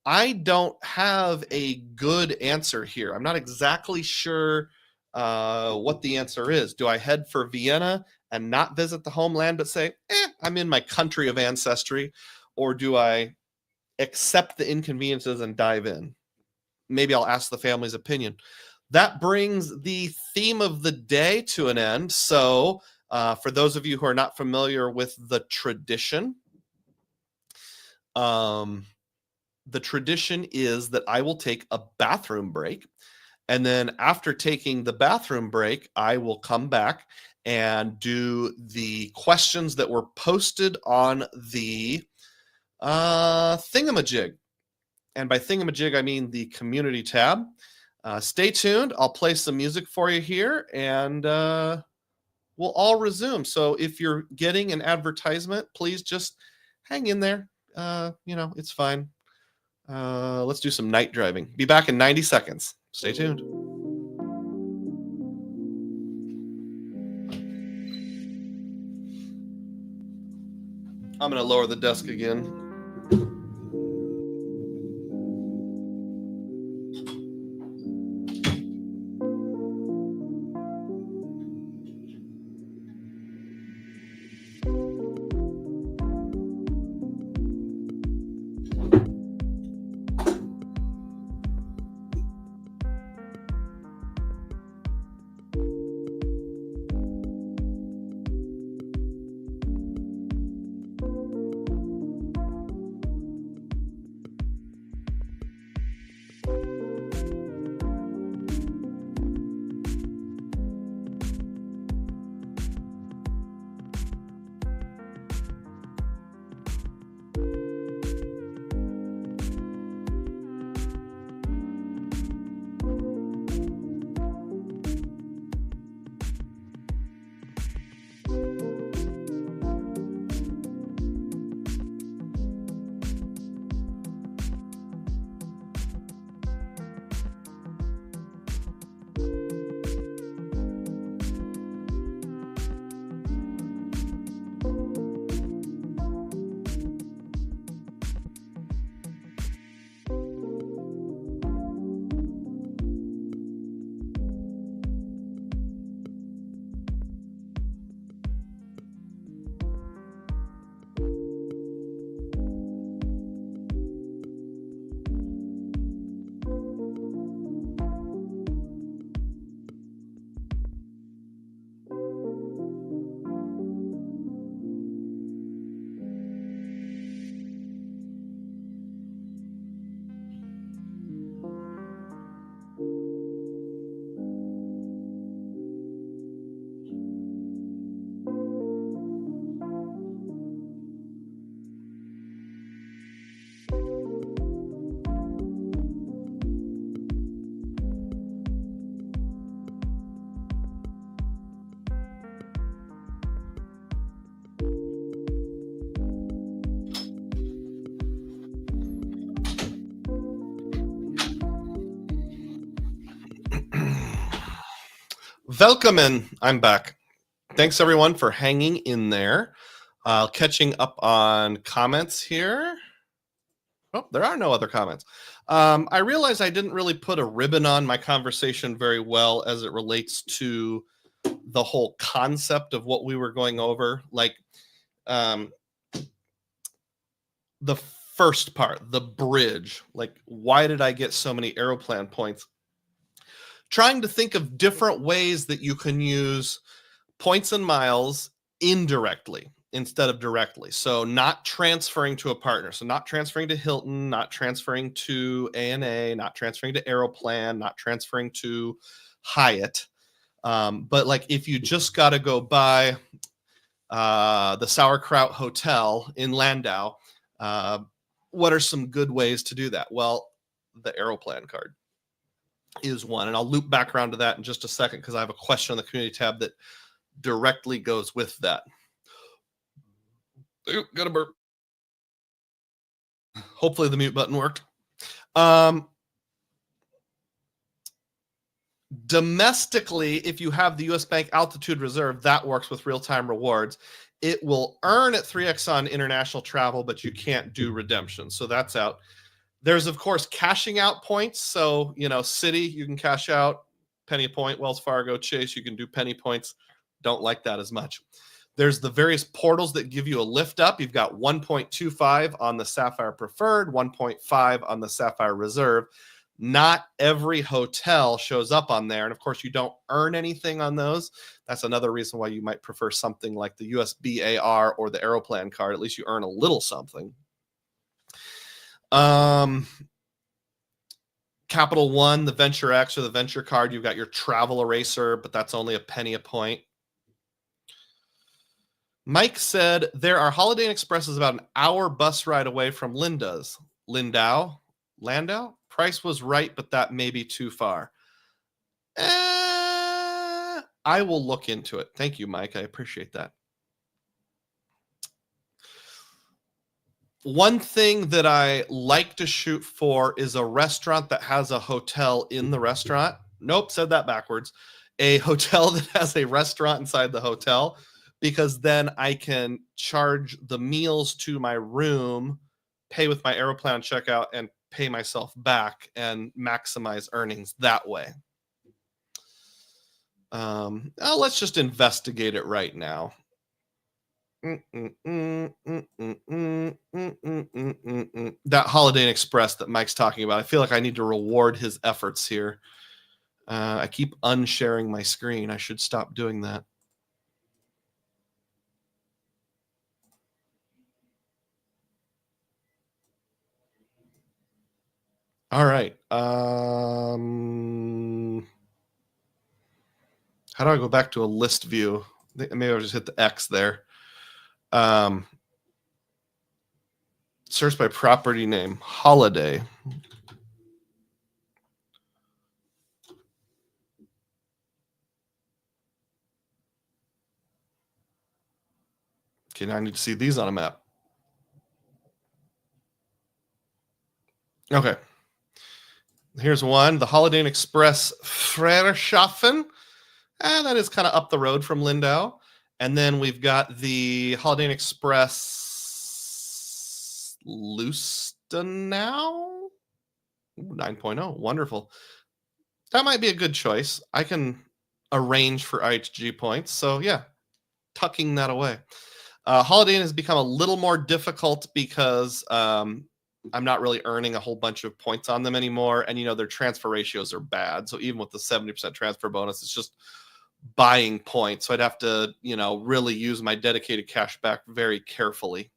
I don't have a good answer here. I'm not exactly sure what the answer is. Do I head for Vienna and not visit the homeland, but say, I'm in my country of ancestry? Or do I accept the inconveniences and dive in? Maybe I'll ask the family's opinion. That brings the theme of the day to an end. So for those of you who are not familiar with the tradition is that I will take a bathroom break. And then after taking the bathroom break, I will come back and do the questions that were posted on the thingamajig. And by thingamajig, I mean the community tab. Stay tuned. I'll play some music for you here, and we'll all resume. So if you're getting an advertisement, please just hang in there. It's fine. Let's do some night driving. Be back in 90 seconds. Stay tuned. I'm going to lower the desk again. Welcome in. I'm back. Thanks everyone for hanging in there. Catching up on comments here. Oh, there are no other comments. I realized I didn't really put a ribbon on my conversation very well as it relates to the whole concept of what we were going over. Like the first part, the bridge. Like, why did I get so many Aeroplan points? Trying to think of different ways that you can use points and miles indirectly instead of directly. So not transferring to a partner. So not transferring to Hilton, not transferring to ANA, not transferring to Aeroplan, not transferring to Hyatt. But like if you just got to go buy the Sauerkraut Hotel in Landau, what are some good ways to do that? Well, the Aeroplan card is one. And I'll loop back around to that in just a second because I have a question on the community tab that directly goes with that. Ooh, got a burp. Hopefully the mute button worked. Domestically, if you have the US Bank Altitude Reserve, that works with real-time rewards. It will earn at 3x on international travel, but you can't do redemption. So that's out. There's, of course, cashing out points. So, Citi, you can cash out penny point. Wells Fargo, Chase, you can do penny points. Don't like that as much. There's the various portals that give you a lift up. You've got 1.25 on the Sapphire Preferred, 1.5 on the Sapphire Reserve. Not every hotel shows up on there. And of course, you don't earn anything on those. That's another reason why you might prefer something like the USBAR or the Aeroplan card. At least you earn a little something. Capital One, the Venture X or the Venture card, you've got your travel eraser, but that's only a penny a point. Mike said there are Holiday Inn Expresses about an hour bus ride away from Landau? Price was right, but that may be too far. I will look into it. Thank you, Mike. I appreciate that. One thing that I like to shoot for is a restaurant that has a hotel in the restaurant. Nope, said that backwards. A hotel that has a restaurant inside the hotel, because then I can charge the meals to my room, pay with my Aeroplan checkout, and pay myself back and maximize earnings that way. Let's just investigate it right now. That Holiday Inn Express that Mike's talking about, I feel like I need to reward his efforts here. I keep unsharing my screen. I should stop doing that. All right. How do I go back to a list view? Maybe I'll just hit the X there. Search by property name, Holiday. Okay, now I need to see these on a map. Okay. Here's one, the Holiday Inn Express Freierschaffen. And that is kind of up the road from Lindau. And then we've got the Holiday Inn Express Lustenau 9.0. Wonderful. That might be a good choice. I can arrange for IHG points. So yeah, tucking that away. Holiday Inn has become a little more difficult because I'm not really earning a whole bunch of points on them anymore. And, their transfer ratios are bad. So even with the 70% transfer bonus, it's just buying points. So I'd have to, really use my dedicated cash back very carefully.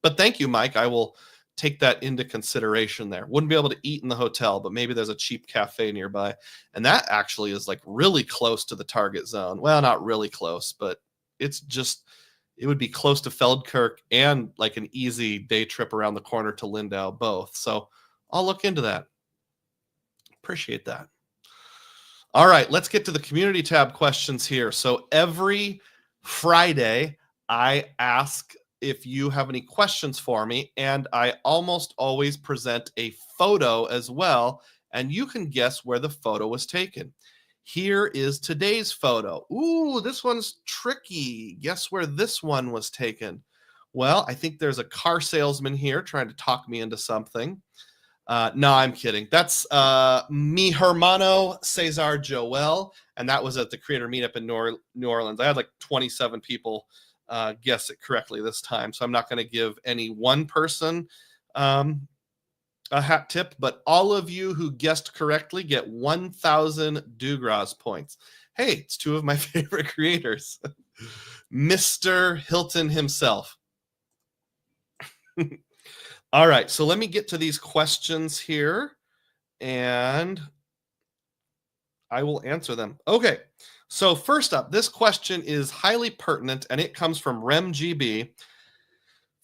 But thank you, Mike. I will take that into consideration there. Wouldn't be able to eat in the hotel, but maybe there's a cheap cafe nearby. And that actually is like really close to the target zone. Well, not really close, but it would be close to Feldkirch and like an easy day trip around the corner to Lindau both. So I'll look into that. Appreciate that. All right, let's get to the community tab questions here. So every Friday, I ask if you have any questions for me, and I almost always present a photo as well, and you can guess where the photo was taken. Here is today's photo. Ooh, this one's tricky. Guess where this one was taken? Well, I think there's a car salesman here trying to talk me into something. No, I'm kidding. That's mi hermano Cesar Joel, and that was at the creator meetup in New Orleans. I had like 27 people guess it correctly this time, so I'm not going to give any one person a hat tip, but all of you who guessed correctly get 1,000 Dugroz points. Hey, it's two of my favorite creators. Mr. Hilton himself. All right, so let me get to these questions here, and I will answer them. Okay, so first up, this question is highly pertinent, and it comes from RemGB.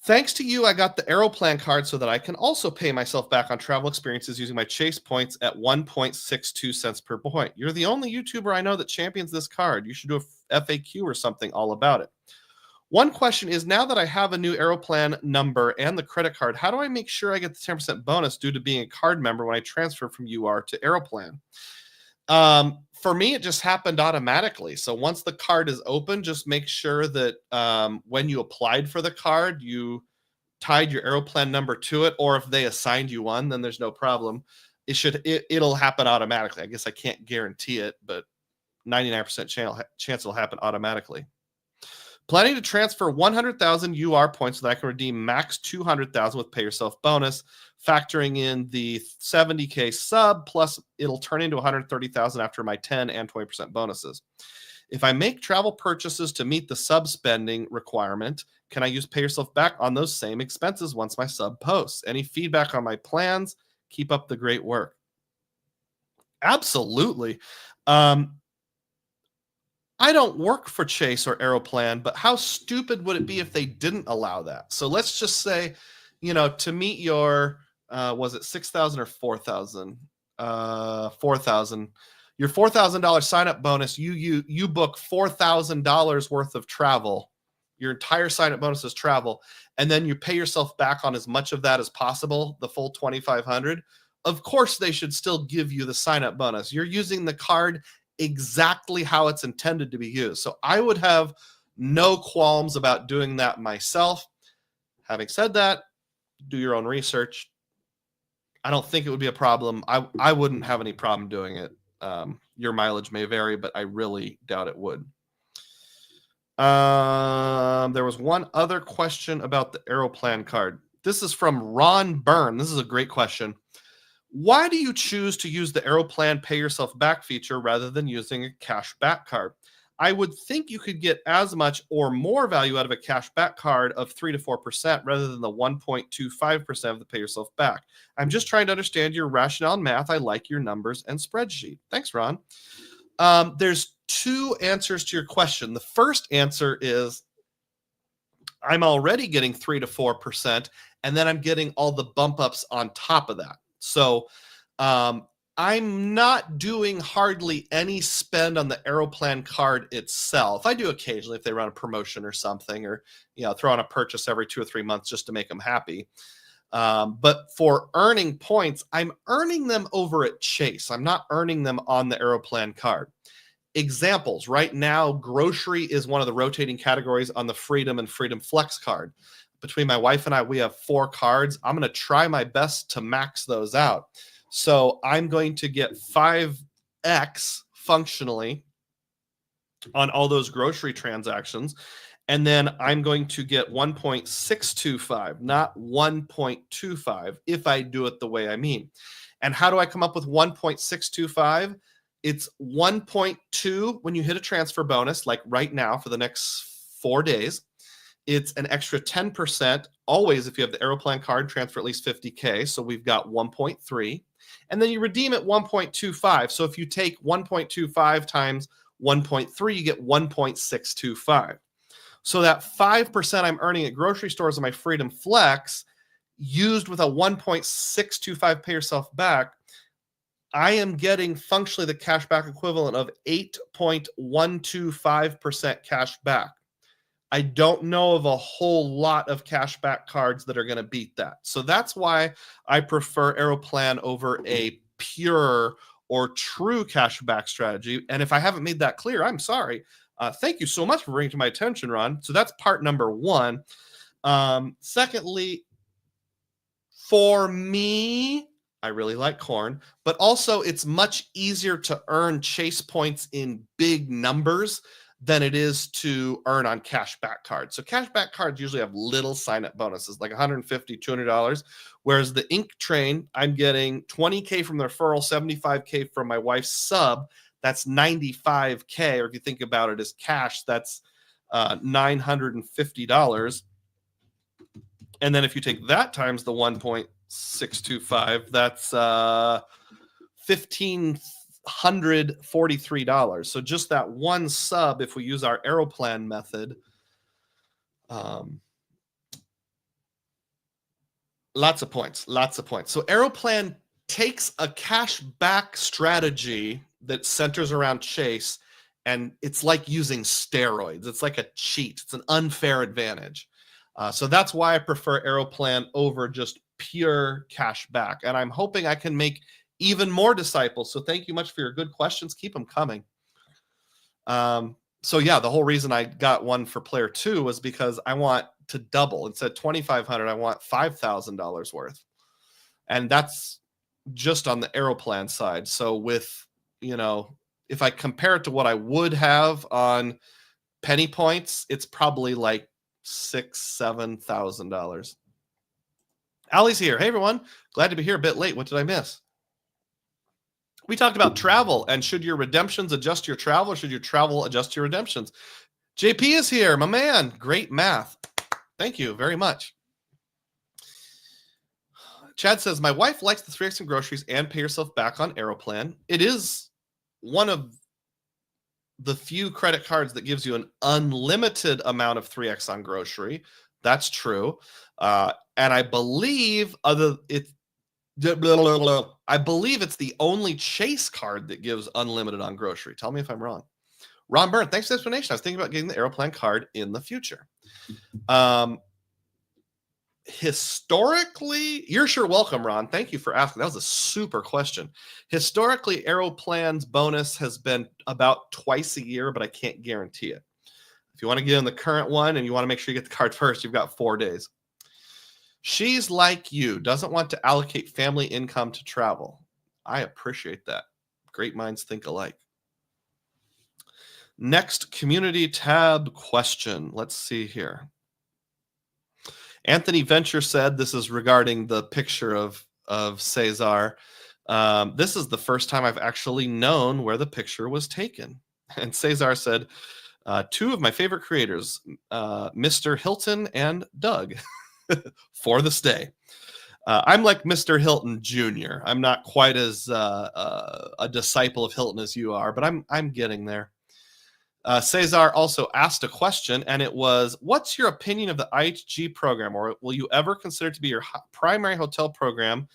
Thanks to you, I got the Aeroplan card so that I can also pay myself back on travel experiences using my Chase points at 1.62 cents per point. You're the only YouTuber I know that champions this card. You should do a FAQ or something all about it. One question is, now that I have a new Aeroplan number and the credit card, how do I make sure I get the 10% bonus due to being a card member when I transfer from UR to Aeroplan? For me, it just happened automatically. So once the card is open, just make sure that when you applied for the card, you tied your Aeroplan number to it, or if they assigned you one, then there's no problem. It'll happen automatically. I guess I can't guarantee it, but 99% chance it'll happen automatically. Planning to transfer 100,000 UR points so that I can redeem max 200,000 with pay yourself bonus, factoring in the 70K sub, plus it'll turn into 130,000 after my 10 and 20% bonuses. If I make travel purchases to meet the sub spending requirement, can I use pay yourself back on those same expenses once my sub posts? Any feedback on my plans? Keep up the great work. Absolutely. I don't work for Chase or Aeroplan, but how stupid would it be if they didn't allow that? So let's just say, to meet your, was it 6,000 or 4,000? 4,000. Your $4,000 sign-up bonus, you book $4,000 worth of travel. Your entire sign-up bonus is travel, and then you pay yourself back on as much of that as possible, the full 2,500. Of course, they should still give you the sign-up bonus. You're using the card exactly how it's intended to be used. So I would have no qualms about doing that myself. Having said that, do your own research. I don't think it would be a problem. I wouldn't have any problem doing it. Your mileage may vary, but I really doubt it would. There was one other question about the Aeroplan card. This is from Ron Byrne. This is a great question. Why do you choose to use the Aeroplan pay yourself back feature rather than using a cash back card? I would think you could get as much or more value out of a cash back card of 3 to 4% rather than the 1.25% of the pay yourself back. I'm just trying to understand your rationale and math. I like your numbers and spreadsheet. Thanks, Ron. There's two answers to your question. The first answer is I'm already getting 3 to 4%, and then I'm getting all the bump ups on top of that. So I'm not doing hardly any spend on the Aeroplan card itself. I do occasionally if they run a promotion or something, or throw on a purchase every 2 or 3 months just to make them happy. But for earning points, I'm earning them over at Chase. I'm not earning them on the Aeroplan card. Examples, right now, grocery is one of the rotating categories on the Freedom and Freedom Flex card. Between my wife and I, we have 4 cards. I'm going to try my best to max those out. So I'm going to get 5x functionally on all those grocery transactions. And then I'm going to get 1.625, not 1.25, if I do it the way I mean. And how do I come up with 1.625? It's 1.2 when you hit a transfer bonus, like right now for the next 4 days. It's an extra 10%, always if you have the Aeroplan card, transfer at least 50K. So we've got 1.3. And then you redeem at 1.25. So if you take 1.25 times 1.3, you get 1.625. So that 5% I'm earning at grocery stores on my Freedom Flex, used with a 1.625 pay yourself back, I am getting functionally the cash back equivalent of 8.125% cash back. I don't know of a whole lot of cashback cards that are going to beat that. So that's why I prefer Aeroplan over a pure or true cashback strategy. And if I haven't made that clear, I'm sorry. Thank you so much for bringing it to my attention, Ron. So that's part number one. Secondly, for me, I really like corn, but also it's much easier to earn chase points in big numbers than it is to earn on cashback cards. So cashback cards usually have little sign-up bonuses, like $150, $200, whereas the Ink Train, I'm getting $20K from the referral, $75K from my wife's sub. That's $95K, or if you think about it as cash, that's $950. And then if you take that times the 1.625, that's $1,543. So just that one sub, if we use our Aeroplan method, lots of points. So Aeroplan takes a cash back strategy that centers around chase, and it's like using steroids. It's like a cheat. It's an unfair advantage. So that's why I prefer Aeroplan over just pure cash back. And I'm hoping I can make even more disciples. So thank you much for your good questions. Keep them coming. So yeah, the whole reason I got one for player 2 was because I want to double. Instead of $2,500, I want $5,000 worth. And that's just on the Aeroplan side. So with, if I compare it to what I would have on penny points, it's probably like $6,000-$7,000. Allie's here. Hey everyone, glad to be here a bit late. What did I miss? We talked about travel and should your redemptions adjust your travel, or should your travel adjust your redemptions? JP is here, my man. Great math. Thank you very much. Chad says, my wife likes the 3X in groceries and pay yourself back on Aeroplan. It is one of the few credit cards that gives you an unlimited amount of 3X on grocery. That's true. And I believe it's the only Chase card that gives unlimited on grocery. Tell me if I'm wrong. Ron Byrne, thanks for the explanation. I was thinking about getting the Aeroplan card in the future. Historically, you're sure welcome, Ron. Thank you for asking. That was a super question. Historically, Aeroplan's bonus has been about twice a year, but I can't guarantee it. If you want to get in the current one and you want to make sure you get the card first, you've got 4 days. She's like you, doesn't want to allocate family income to travel. I appreciate that. Great minds think alike. Next community tab question. Let's see here. Anthony Venture said, this is regarding the picture of Cesar. This is the first time I've actually known where the picture was taken. And Cesar said, 2 of my favorite creators, Mr. Hilton and Doug, for the stay. I'm like Mr. Hilton Jr. I'm not quite as a disciple of Hilton as you are, but I'm getting there. Cesar also asked a question, and it was, what's your opinion of the IHG program, or will you ever consider it to be your primary hotel program?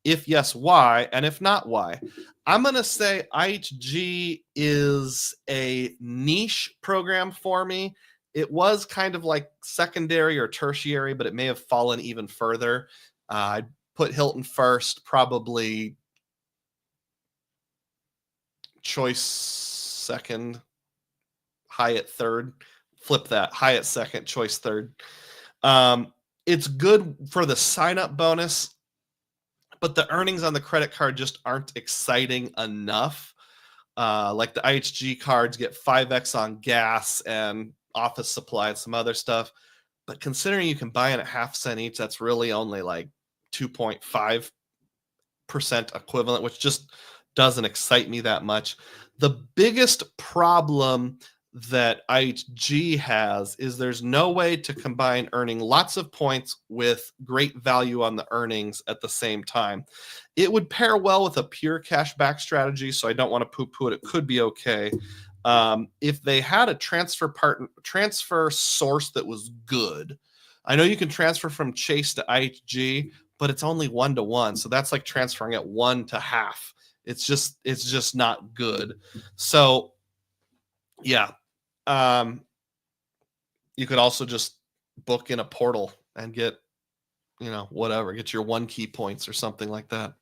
If yes, why? And if not, why? I'm going to say IHG is a niche program for me. It was kind of like secondary or tertiary, but it may have fallen even further. I'd put Hilton first, probably Choice second, Hyatt third. Flip that. Hyatt second, Choice third. It's good for the sign-up bonus, but the earnings on the credit card just aren't exciting enough. Like the IHG cards get 5x on gas and office supply and some other stuff. But considering you can buy in at half cent each, that's really only like 2.5% equivalent, which just doesn't excite me that much. The biggest problem that IHG has is there's no way to combine earning lots of points with great value on the earnings at the same time. It would pair well with a pure cashback strategy, so I don't want to poo-poo it. It could be okay. If they had a transfer source that was good. I know you can transfer from Chase to IHG, but it's only 1-to-1, so that's like transferring at 1 to half. It's just not good. So yeah. You could also just book in a portal and get, get your 1 key points or something like that.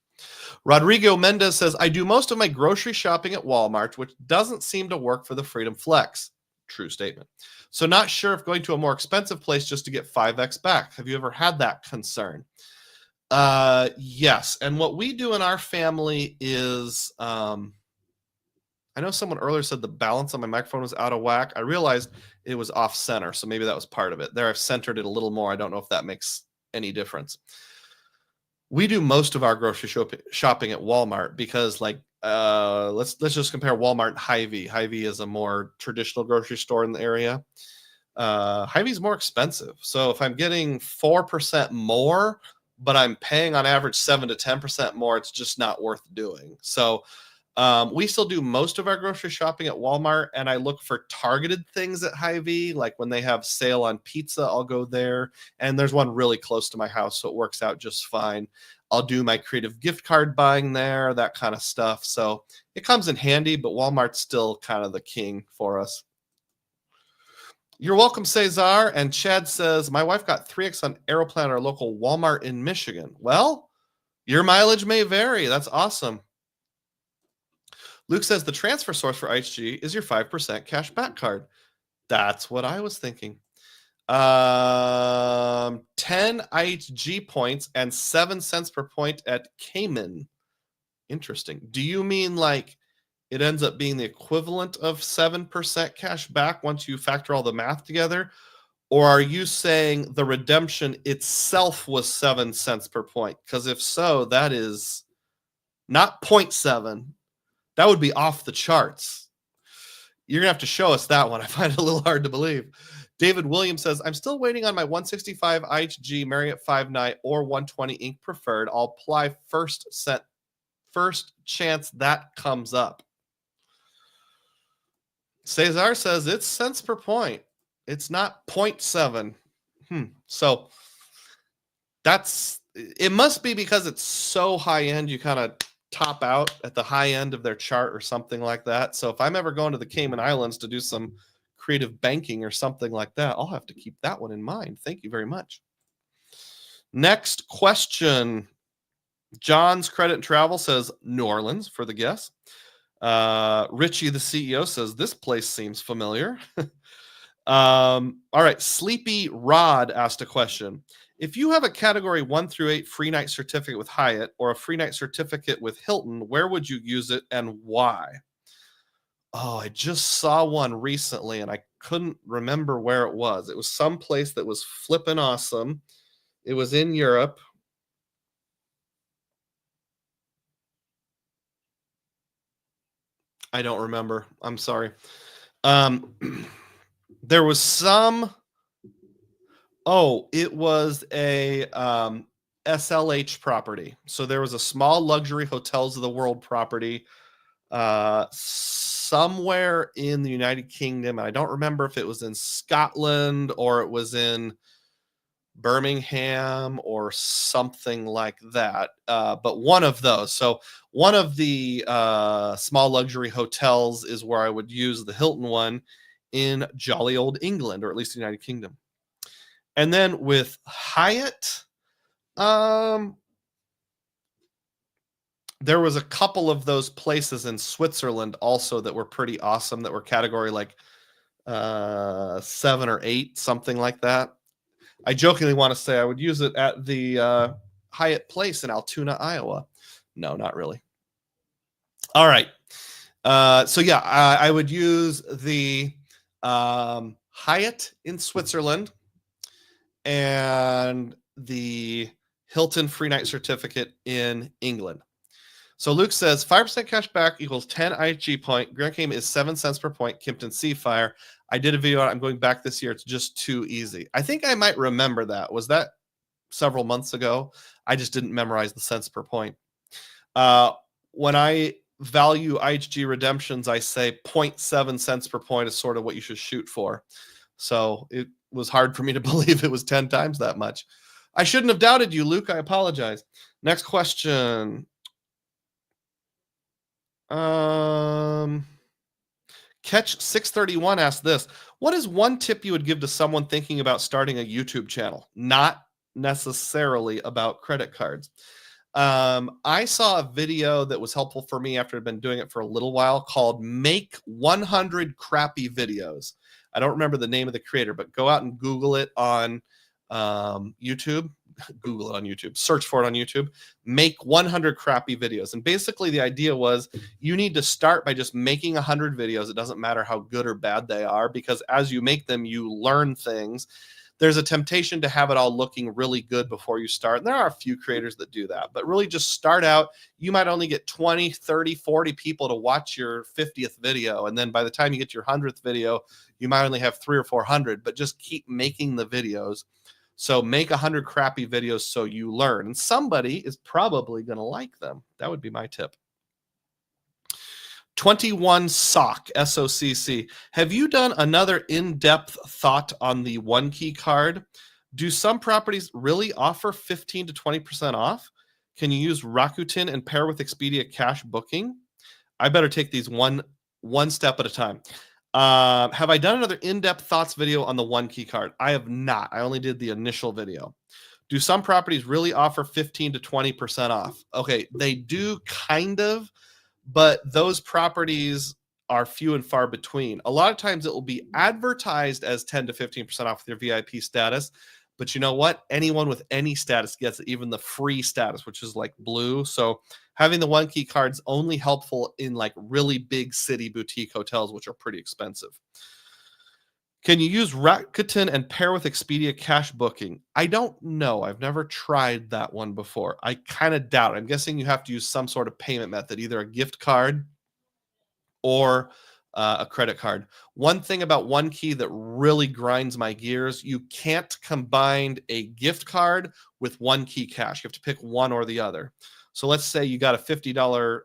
Rodrigo Mendez says, I do most of my grocery shopping at Walmart, which doesn't seem to work for the Freedom Flex. True statement. So not sure if going to a more expensive place just to get 5x back. Have you ever had that concern? Yes. And what we do in our family is, I know someone earlier said the balance on my microphone was out of whack. I realized it was off center, so maybe that was part of it. There, I've centered it a little more. I don't know if that makes any difference. We do most of our grocery shopping at Walmart because, like, let's just compare Walmart and Hy-Vee. Hy-Vee is a more traditional grocery store in the area. Hy-Vee is more expensive. So if I'm getting 4% more, but I'm paying on average 7 to 10% more, it's just not worth doing. So we still do most of our grocery shopping at Walmart, and I look for targeted things at Hy-Vee. Like when they have sale on pizza, I'll go there. And there's one really close to my house, so it works out just fine. I'll do my creative gift card buying there, that kind of stuff. So it comes in handy, but Walmart's still kind of the king for us. You're welcome, Cesar. And Chad says, my wife got 3X on Aeroplan, our local Walmart in Michigan. Well, your mileage may vary. That's awesome. Luke says the transfer source for IHG is your 5% cash back card. That's what I was thinking. 10 IHG points and 7 cents per point at Cayman. Interesting. Do you mean like it ends up being the equivalent of 7% cash back once you factor all the math together? Or are you saying the redemption itself was 7 cents per point? Because if so, that is not 0.7. That would be off the charts. You're going to have to show us that one. I find it a little hard to believe. David Williams says, I'm still waiting on my 165 IHG Marriott 5 night or 120 Inc. preferred. I'll apply first chance that comes up. Cesar says it's cents per point. It's not 0.7. So it must be because it's so high end, you kind of top out at the high end of their chart or something like that. So if I'm ever going to the Cayman Islands to do some creative banking or something like that, I'll have to keep that one in mind. Thank you very much. Next question. John's Credit and Travel says New Orleans for the guess. Richie, the CEO, says this place seems familiar. All right. Sleepy Rod asked a question. If you have a category 1 through 8 free night certificate with Hyatt or a free night certificate with Hilton, where would you use it and why? Oh, I just saw one recently and I couldn't remember where it was. It was someplace that was flipping awesome. It was in Europe. I don't remember. I'm sorry. There was some. Oh, it was a SLH property. So there was a small luxury hotels of the world property somewhere in the United Kingdom. I don't remember if it was in Scotland or it was in Birmingham or something like that. But one of those. So one of the small luxury hotels is where I would use the Hilton one in jolly old England, or at least the United Kingdom. And then with Hyatt, there was a couple of those places in Switzerland also that were pretty awesome, that were category like 7 or 8, something like that. I jokingly want to say I would use it at the Hyatt Place in Altoona, Iowa. No, not really. All right. So yeah, I would use the Hyatt in Switzerland and the Hilton free night certificate in England. So Luke says 5% cash back equals 10 IHG point. Grand Cayman is 7 cents per point. Kimpton Seafire. I did a video on it. I'm going back this year. It's just too easy. I think I might remember that. Was that several months ago? I just didn't memorize the cents per point. When I value IHG redemptions, I say 0.7 cents per point is sort of what you should shoot for. So it was hard for me to believe it was 10 times that much. I shouldn't have doubted you, Luke. I apologize. Next question. Catch 631 asked this. What is one tip you would give to someone thinking about starting a YouTube channel? Not necessarily about credit cards. I saw a video that was helpful for me after I'd been doing it for a little while called Make 100 Crappy Videos. I don't remember the name of the creator, but go out and Google it on YouTube. Google it on YouTube. Search for it on YouTube. Make 100 crappy videos. And basically the idea was you need to start by just making 100 videos. It doesn't matter how good or bad they are, because as you make them, you learn things. There's a temptation to have it all looking really good before you start. And there are a few creators that do that, but really just start out. You might only get 20, 30, 40 people to watch your 50th video. And then by the time you get your 100th video, you might only have 300 or 400, but just keep making the videos. So make 100 crappy videos so you learn. And somebody is probably going to like them. That would be my tip. 21 Sock, SOCC. Have you done another in-depth thought on the one key card? Do some properties really offer 15 to 20% off? Can you use Rakuten and pair with Expedia Cash Booking? I better take these one step at a time. Have I done another in-depth thoughts video on the one key card? I have not. I only did the initial video. Do some properties really offer 15 to 20% off? Okay, they do kind of, but those properties are few and far between. A lot of times it will be advertised as 10 to 15% off with your VIP status, but you know what? Anyone with any status gets it, even the free status, which is like blue. So having the one key card's only helpful in like really big city boutique hotels, which are pretty expensive. Can you use Rakuten and pair with Expedia Cash Booking? I don't know. I've never tried that one before. I kind of doubt it. I'm guessing you have to use some sort of payment method, either a gift card or a credit card. One thing about one key that really grinds my gears, you can't combine a gift card with one key cash. You have to pick one or the other. So let's say you got a $50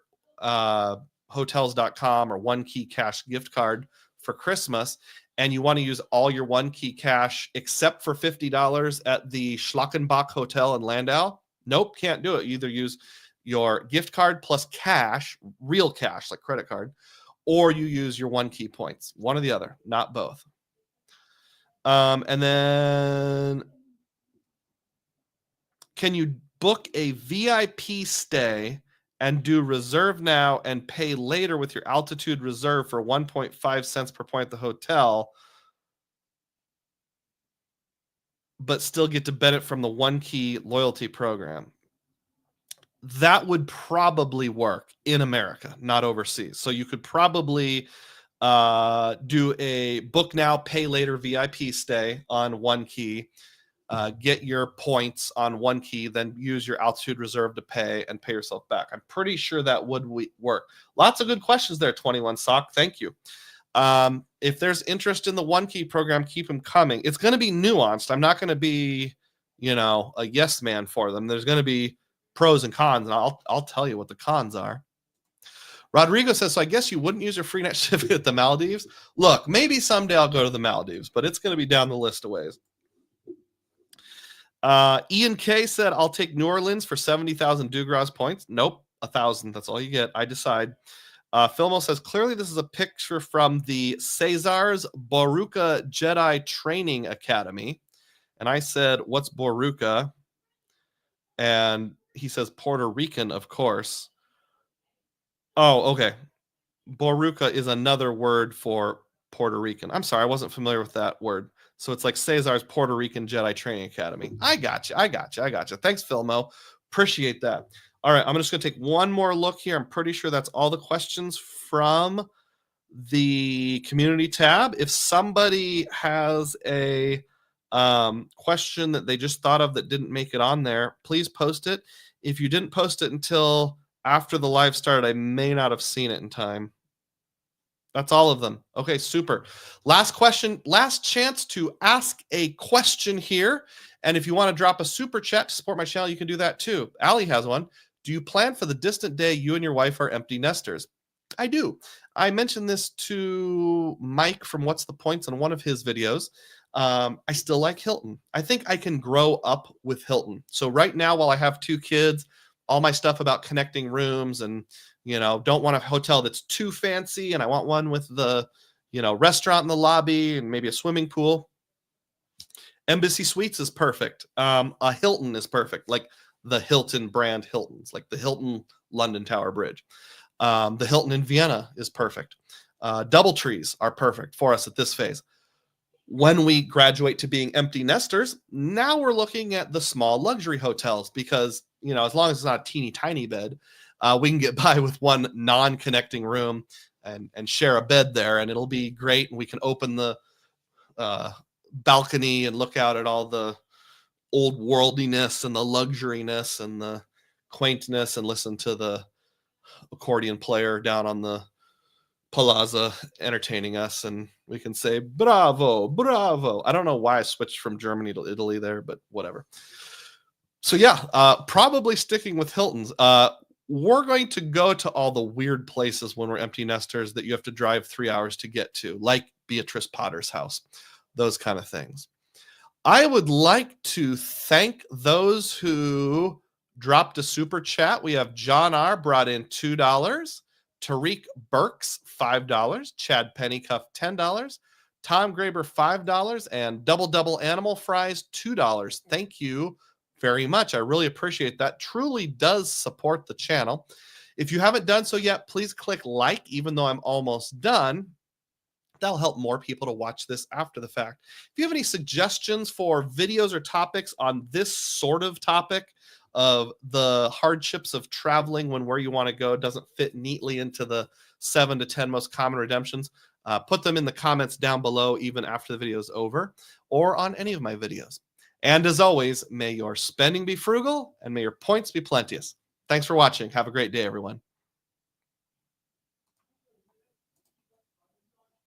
hotels.com or one key cash gift card for Christmas, and you want to use all your one key cash except for $50 at the Schlackenbach Hotel in Landau. Nope, can't do it. You either use your gift card plus cash, real cash like credit card, or you use your one key points. One or the other, not both. And then can you book a VIP stay and do reserve now and pay later with your altitude reserve for 1.5 cents per point at the hotel, but still get to benefit from the one key loyalty program? That would probably work in America, not overseas. So you could probably do a book now, pay later VIP stay on one key, get your points on one key, then use your altitude reserve to pay and pay yourself back. I'm pretty sure that would work. Lots of good questions there, 21 Sock. Thank you. If there's interest in the one key program, keep them coming. It's going to be nuanced. I'm not going to be, a yes man for them. There's going to be pros and cons, and I'll tell you what the cons are. Rodrigo says, so I guess you wouldn't use your free night certificate at the Maldives? Look, maybe someday I'll go to the Maldives, but it's going to be down the list of ways. Ian K said, I'll take New Orleans for 70,000 Dugroz points. Nope, 1,000. That's all you get. I decide. Filmo says, clearly this is a picture from the Cesar's Boruca Jedi Training Academy. And I said, what's Boruca? And he says, Puerto Rican, of course. Oh, okay. Boruca is another word for Puerto Rican. I'm sorry, I wasn't familiar with that word. So it's like Cesar's Puerto Rican Jedi Training Academy. I got you. Thanks, Filmo. Appreciate that. All right, I'm just going to take one more look here. I'm pretty sure that's all the questions from the community tab. If somebody has a question that they just thought of that didn't make it on there, please post it. If you didn't post it until after the live started, I may not have seen it in time. That's all of them. Okay, super. Last question, last chance to ask a question here. And if you want to drop a super chat to support my channel, you can do that too. Allie has one. Do you plan for the distant day you and your wife are empty nesters? I do. I mentioned this to Mike from What's the Points on one of his videos. I still like Hilton. I think I can grow up with Hilton. So right now, while I have 2 kids, all my stuff about connecting rooms and, don't want a hotel that's too fancy, and I want one with the, restaurant in the lobby and maybe a swimming pool. Embassy Suites is perfect. A Hilton is perfect. Like the Hilton brand Hiltons, like the Hilton London Tower Bridge. The Hilton in Vienna is perfect. Double trees are perfect for us at this phase. When we graduate to being empty nesters, now we're looking at the small luxury hotels because, as long as it's not a teeny tiny bed, we can get by with one non-connecting room and share a bed there, and it'll be great. And we can open the balcony and look out at all the old worldliness and the luxuriness and the quaintness and listen to the accordion player down on the Palazza entertaining us, and we can say bravo, bravo. I don't know why I switched from Germany to Italy there, but whatever. So yeah, probably sticking with Hilton's. We're going to go to all the weird places when we're empty nesters that you have to drive 3 hours to get to, like Beatrice Potter's house, those kind of things. I would like to thank those who dropped a super chat. We have John R. brought in $2, Tariq Burks $5, Chad Pennycuff $10, Tom Graber $5, and Double Animal Fries $2. Thank you very much. I really appreciate that. Truly does support the channel. If you haven't done so yet, please click like, even though I'm almost done. That'll help more people to watch this after the fact. If you have any suggestions for videos or topics on this sort of topic of the hardships of traveling when where you want to go doesn't fit neatly into the 7 to 10 most common redemptions, put them in the comments down below, even after the video is over, or on any of my videos. And as always, may your spending be frugal and may your points be plenteous. Thanks for watching. Have a great day, everyone.